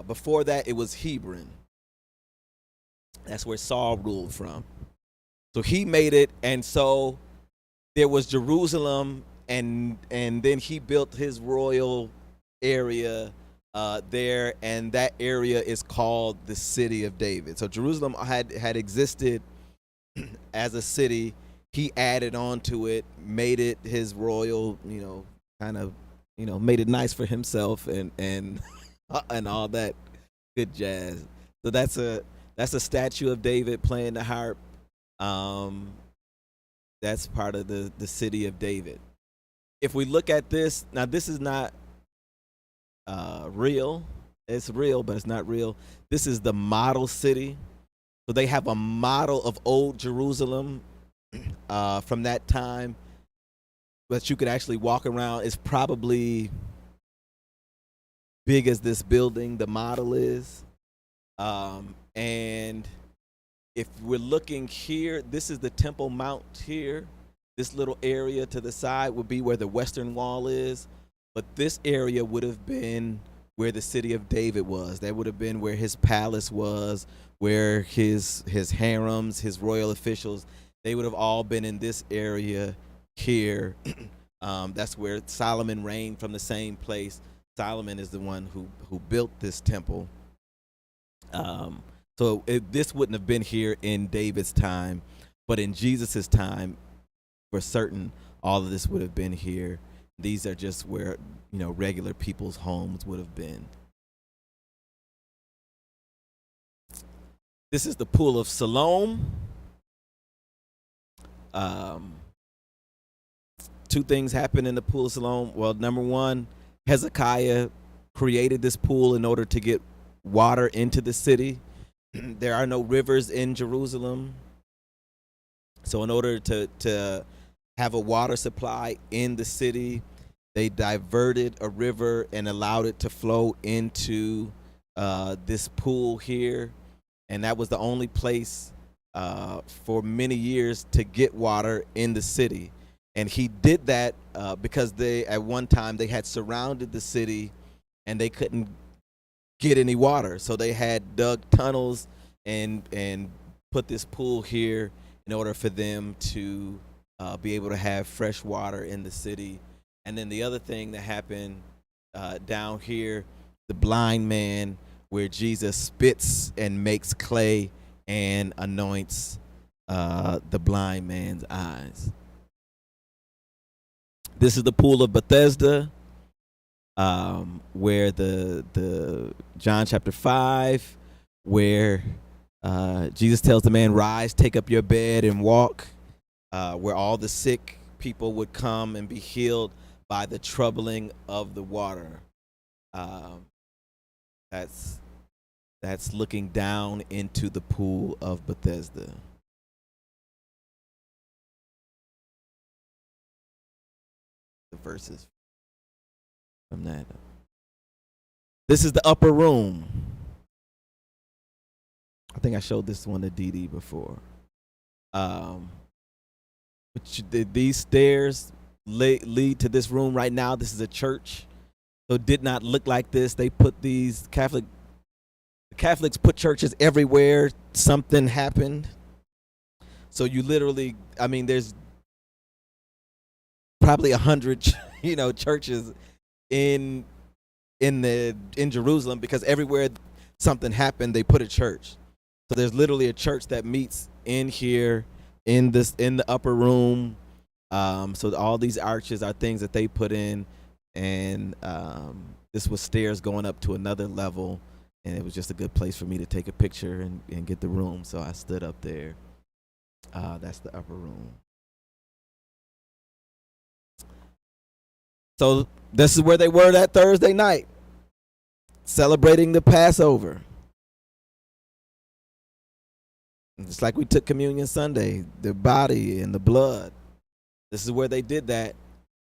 Before that, it was Hebron. That's where Saul ruled from. So he made it, and so there was Jerusalem, and then he built his royal area there, and that area is called the city of David. So Jerusalem had existed as a city. He added on to it, made it his royal, kind of, made it nice for himself and and all that good jazz. So that's a statue of David playing the harp. That's part of the city of David. If we look at this, now this is not real. It's real, but it's not real. This is the model city. So they have a model of old Jerusalem from that time that you could actually walk around. It's probably big as this building, the model is. And if we're looking here, this is the Temple Mount here. This little area to the side would be where the Western Wall is. But this area would have been where the city of David was. That would have been where his palace was, where his harems, his royal officials, they would have all been in this area here. That's where Solomon reigned, from the same place. Solomon is the one who built this temple. So this wouldn't have been here in David's time, but in Jesus's time, for certain, all of this would have been here. These are just where, regular people's homes would have been. This is the Pool of Siloam. Two things happened in the Pool of Siloam. Well, number one, Hezekiah created this pool in order to get water into the city. There are no rivers in Jerusalem. So in order to have a water supply in the city, they diverted a river and allowed it to flow into this pool here. And that was the only place for many years to get water in the city. And he did that because at one time they had surrounded the city and they couldn't get any water. So they had dug tunnels and put this pool here in order for them to be able to have fresh water in the city. And then the other thing that happened down here, the blind man, where Jesus spits and makes clay and anoints the blind man's eyes. This is the pool of Bethesda, where the John chapter 5, where Jesus tells the man, "Rise, take up your bed and walk," where all the sick people would come and be healed by the troubling of the water. That's looking down into the pool of Bethesda. The verses from that. This is the upper room. I think I showed this one to Dee Dee before. These stairs lead to this room right now. This is a church. So it did not look like this. They put these Catholics put churches everywhere something happened. So you literally, there's probably 100, churches in Jerusalem, because everywhere something happened, they put a church. So there's literally a church that meets in here in the upper room. So all these arches are things that they put in, and this was stairs going up to another level, and it was just a good place for me to take a picture and get the room. So I stood up there. That's the upper room. So this is where they were that Thursday night, celebrating the Passover. Just like we took communion Sunday, the body and the blood. This is where they did that.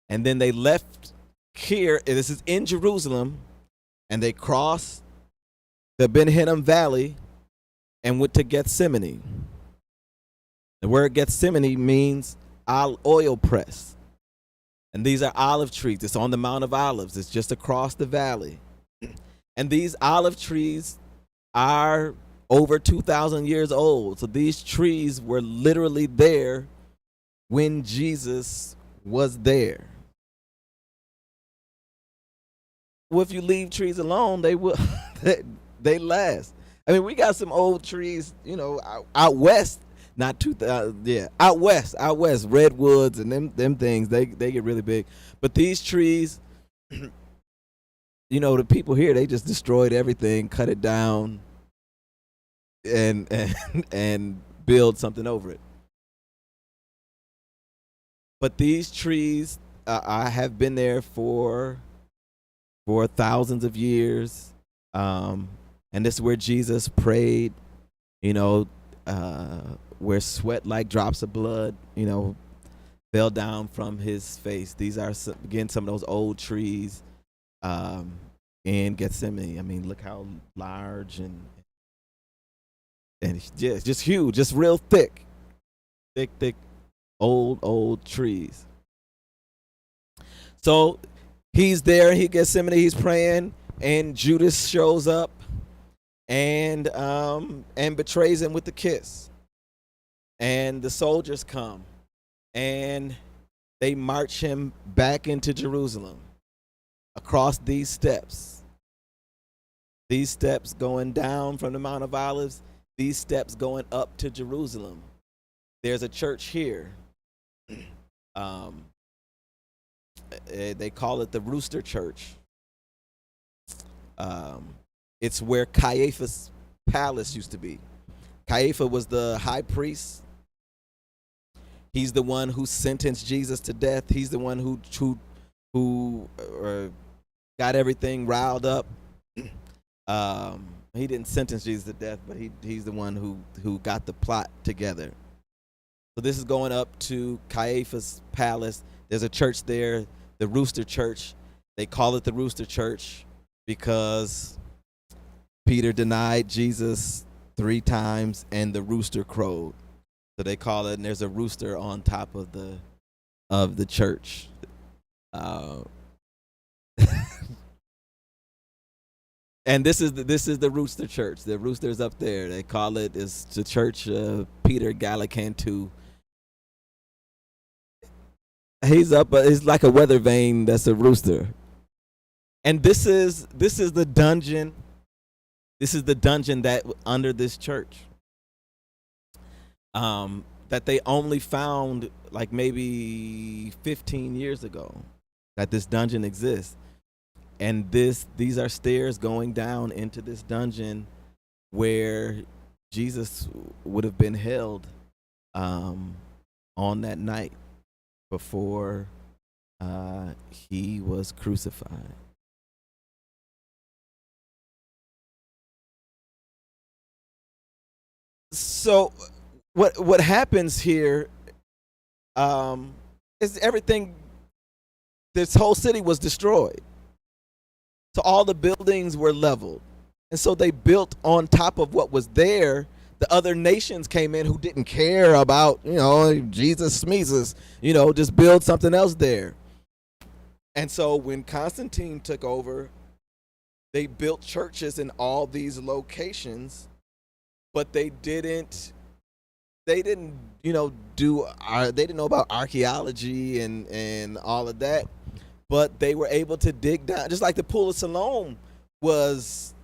And then they left here. This is in Jerusalem. And they crossed the Ben Hinnom Valley and went to Gethsemane. The word Gethsemane means oil press. And these are olive trees. It's on the Mount of Olives. It's just across the valley. And these olive trees are over 2,000 years old. So these trees were literally there when Jesus was there. Well, if you leave trees alone, they will they last. I mean, we got some old trees, out west. Not 2,000, out west, redwoods and them things. They get really big. But these trees, the people here, they just destroyed everything, cut it down, and build something over it. But these trees, I have been there for thousands of years, and this is where Jesus prayed. Where sweat like drops of blood, fell down from his face. These are again some of those old trees in Gethsemane. I mean, look how large and just huge, just real thick, old trees. So he's there in Gethsemane, he's praying, and Judas shows up and betrays him with a kiss. And the soldiers come and they march him back into Jerusalem across these steps going down from the Mount of Olives, these steps going up to Jerusalem. There's a church here. They call it the Rooster Church. It's where Caiaphas' palace used to be. Caiaphas was the high priest. He's the one who sentenced Jesus to death. He's the one who got everything riled up. He didn't sentence Jesus to death, but he's the one who got the plot together. So this is going up to Caiaphas' palace. There's a church there, the Rooster Church. They call it the Rooster Church because Peter denied Jesus 3 times and the rooster crowed. So they call it, and there's a rooster on top of the church. And this is the Rooster Church. The rooster's up there. They call it, it's the church of Peter Gallicantu. He's up. It's like a weather vane that's a rooster. And this is the dungeon. This is the dungeon that under this church. That they only found like maybe 15 years ago that this dungeon exists. And these are stairs going down into this dungeon where Jesus would have been held on that night before he was crucified. So what happens here is everything, this whole city was destroyed. So all the buildings were leveled. And so they built on top of what was there. The other nations came in who didn't care about, Jesus smeezes, just build something else there. And so when Constantine took over, they built churches in all these locations, but they didn't know about archaeology and all of that. But they were able to dig down, just like the Pool of Siloam was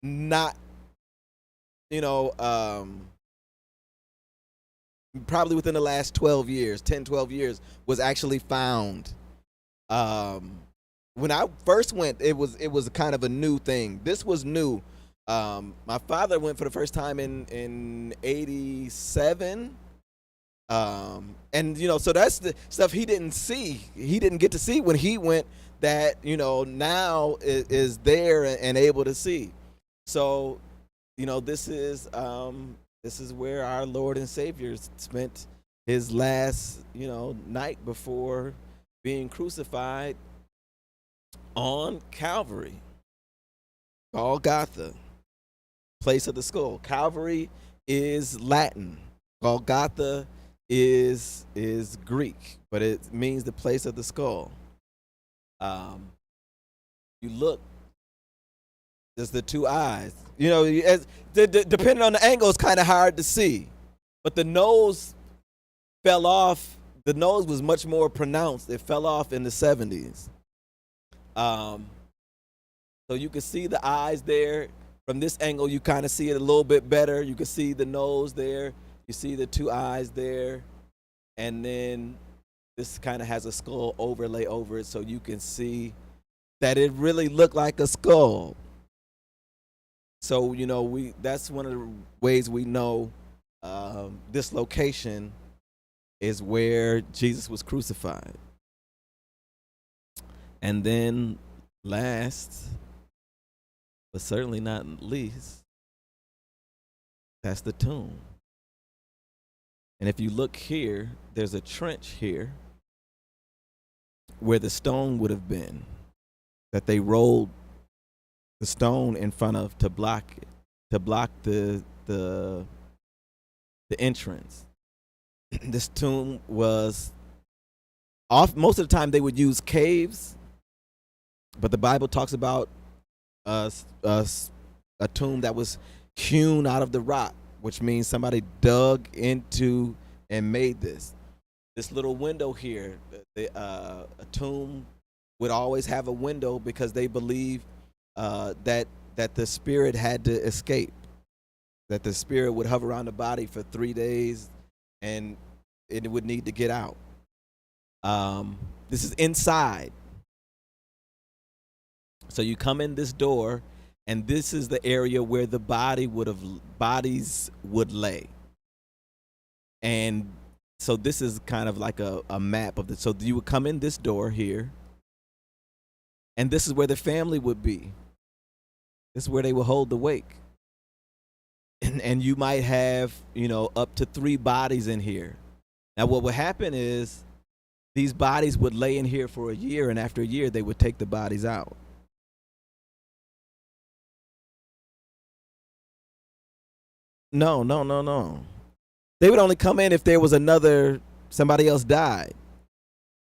not, probably within the last 12 years, was actually found. When I first went, it was kind of a new thing. This was new. My father went for the first time in 87. And so that's the stuff he didn't see. He didn't get to see when he went. that now is there and able to see. So this is where our Lord and Savior spent his last night before being crucified on Calvary. Golgotha, place of the skull. Calvary is Latin. Golgotha is Greek, but it means the place of the skull. You look, there's the two eyes. Depending on the angle, it's kind of hard to see. But the nose fell off. The nose was much more pronounced. It fell off in the 70s. So you can see the eyes there. From this angle, you kind of see it a little bit better. You can see the nose there. You see the two eyes there. And then this kind of has a skull overlay over it, so you can see that it really looked like a skull. So, that's one of the ways we know this location is where Jesus was crucified. And then last, but certainly not least, that's the tomb. And if you look here, there's a trench here where the stone would have been, that they rolled the stone in front of to block it, to block the entrance. This tomb was off. Most of the time they would use caves, but the Bible talks about a tomb that was hewn out of the rock, which means somebody dug into and made this little window here. A tomb would always have a window because they believe that the spirit had to escape, that the spirit would hover around the body for 3 days and it would need to get out. This is inside. So you come in this door, and this is the area where the bodies would lay. And so this is kind of like a map of this. So you would come in this door here, and this is where the family would be. This is where they would hold the wake. And you might have, up to 3 bodies in here. Now what would happen is these bodies would lay in here for a year, and after a year they would take the bodies out. No. They would only come in if there was somebody else died.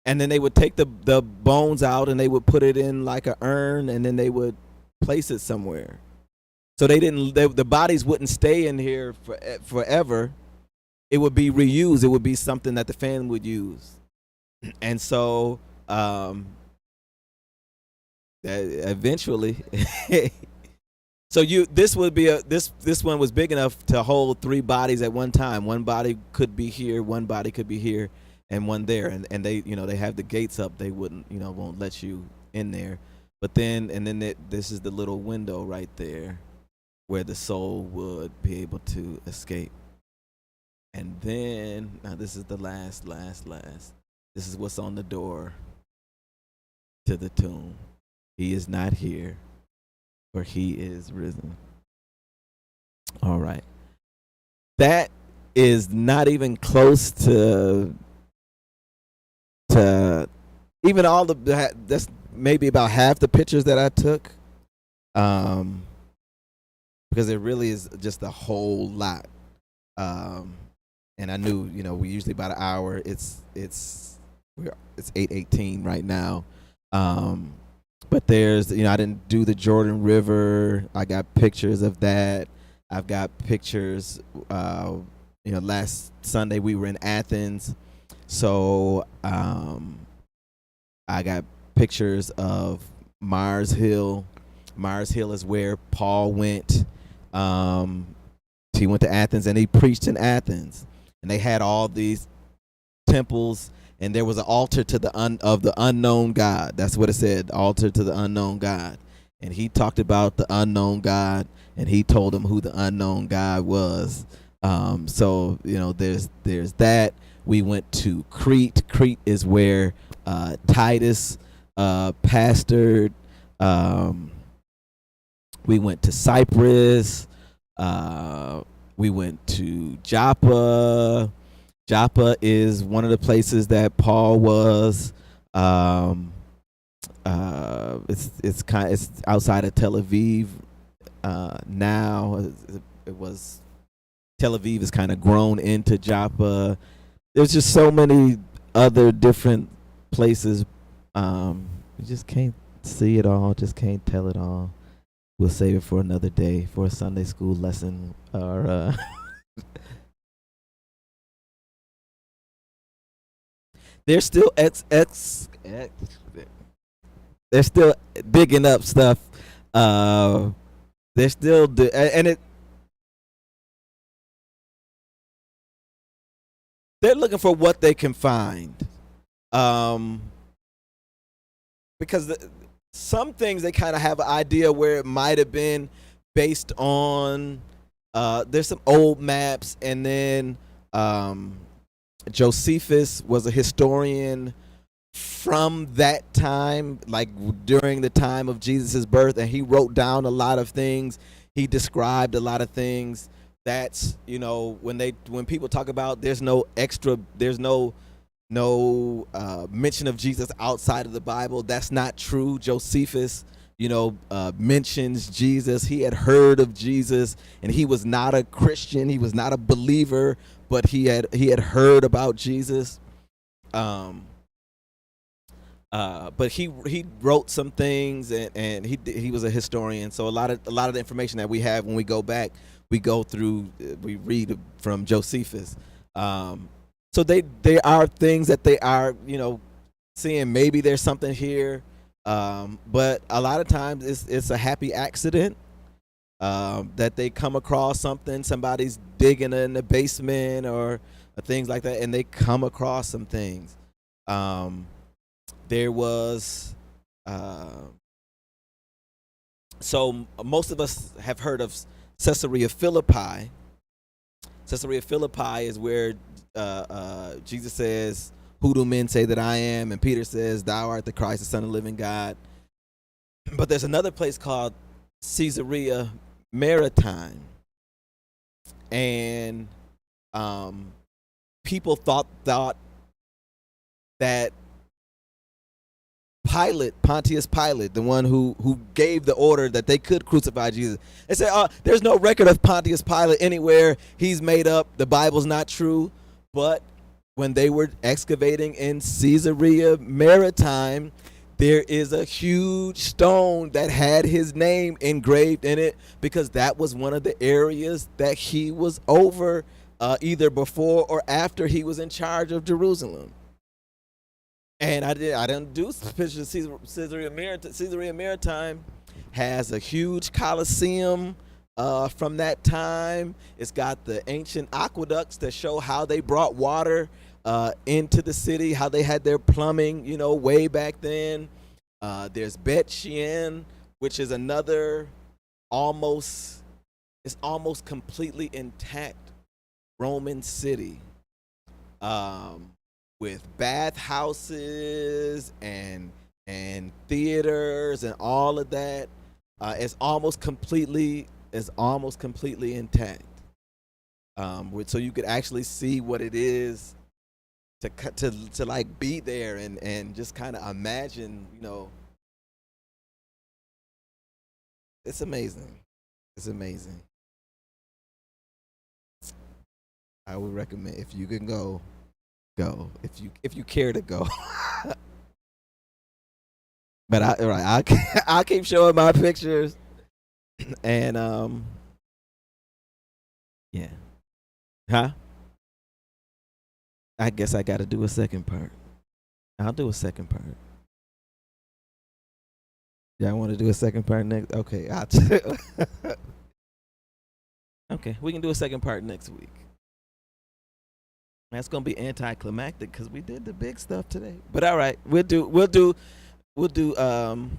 And then they would take the bones out and they would put it in like an urn, and then they would place it somewhere. So the bodies wouldn't stay in here forever. It would be reused. It would be something that the family would use. And so eventually so this would be this one was big enough to hold 3 bodies at one time. One body could be here, one body could be here, and one there. And they they have the gates up. They won't let you in there. But then this is the little window right there where the soul would be able to escape. And then now this is the last. This is what's on the door to the tomb. He is not here, for he is risen. All right. That is not even close to even all that's maybe about half the pictures that I took. Because it really is just a whole lot. And I knew, we usually about an hour. It's 8:18 right now. But there's, I didn't do the Jordan River. I got pictures of that. I've got pictures. Last Sunday we were in Athens, so I got pictures of Mars Hill. Mars Hill is where Paul went. He went to Athens and he preached in Athens, and they had all these temples. And there was an altar to the unknown God. That's what it said, altar to the unknown God. And he talked about the unknown God, and he told them who the unknown God was. So there's that. We went to Crete. Crete is where Titus pastored. We went to Cyprus. We went to Joppa. Joppa is one of the places that Paul was. It's outside of Tel Aviv now. It was Tel Aviv is kind of grown into Joppa. There's just so many other different places. You just can't see it all. Just can't tell it all. We'll save it for another day, for a Sunday school lesson or. They're still they're still digging up stuff. They're still they're looking for what they can find. Because some things they kind of have an idea where it might have been based on. There's some old maps, and then Josephus was a historian from that time, like during the time of Jesus' birth, and he wrote down a lot of things. He described a lot of things. That's, when people talk about there's no mention of Jesus outside of the Bible. That's not true. Josephus, mentions Jesus. He had heard of Jesus, and he was not a Christian. He was not a believer, but he had heard about Jesus. But he wrote some things, and he was a historian. So a lot of the information that we have when we go back, we go through, we read from Josephus. So they are things that they are, seeing. Maybe there's something here, but a lot of times it's a happy accident that they come across something. Somebody's digging in the basement or things like that, and they come across some things. There was so most of us have heard of Caesarea Philippi. Caesarea Philippi is where Jesus says, "Who do men say that I am?" And Peter says, "Thou art the Christ, the Son of the living God." But there's another place called Caesarea Maritime, and people thought that Pontius Pilate, the one who gave the order that they could crucify Jesus, they said, there's no record of Pontius Pilate anywhere. He's made up. The Bible's not true. But when they were excavating in Caesarea Maritime, there is a huge stone that had his name engraved in it, because that was one of the areas that he was over, either before or after he was in charge of Jerusalem. And I didn't do pictures of Caesarea Maritime. Caesarea Maritime has a huge Colosseum from that time. It's got the ancient aqueducts that show how they brought water into the city, how they had their plumbing, way back then. There's Bet Shean, which is another almost completely intact Roman city. With bathhouses and theaters and all of that, it's almost completely intact. So you could actually see what it is to like be there and just kind of imagine. It's amazing. It's amazing. I would recommend, if you can go. If you care to go. But I'll keep showing my pictures, and yeah, I guess I got to do a second part. I'll do a second part. Yeah, I want to do a second part next. Okay, okay, we can do a second part next week. That's gonna be anticlimactic because we did the big stuff today. But all right, we'll do the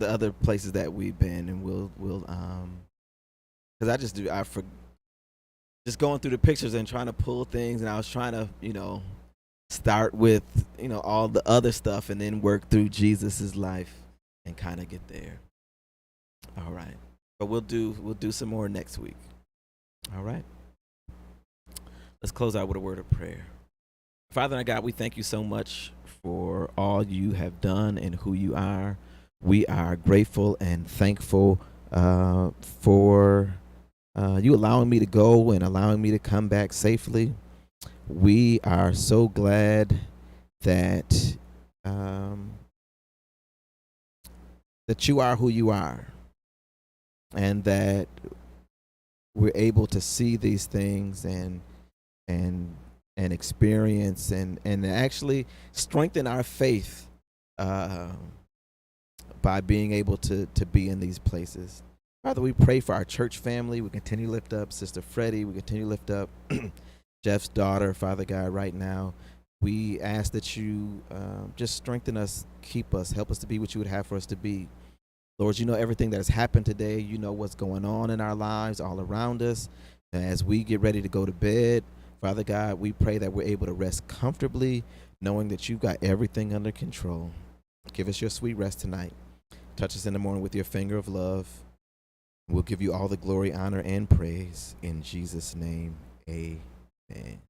other places that we've been, and we'll because just going through the pictures and trying to pull things, and I was trying to start with, all the other stuff and then work through Jesus's life and kind of get there. All right. But we'll do some more next week. All right. Let's close out with a word of prayer. Father and God, we thank you so much for all you have done and who you are. We are grateful and thankful for you allowing me to go and allowing me to come back safely. We are so glad that that you are who you are, and that we're able to see these things and experience and actually strengthen our faith by being able to be in these places. Father, we pray for our church family. We continue to lift up Sister Freddie. We continue to lift up Jeff's daughter, Father God, right now. We ask that you just strengthen us, keep us, help us to be what you would have for us to be. Lord, you know everything that has happened today. You know what's going on in our lives all around us. As we get ready to go to bed, Father God, we pray that we're able to rest comfortably, knowing that you've got everything under control. Give us your sweet rest tonight. Touch us in the morning with your finger of love. We'll give you all the glory, honor, and praise. In Jesus' name, amen.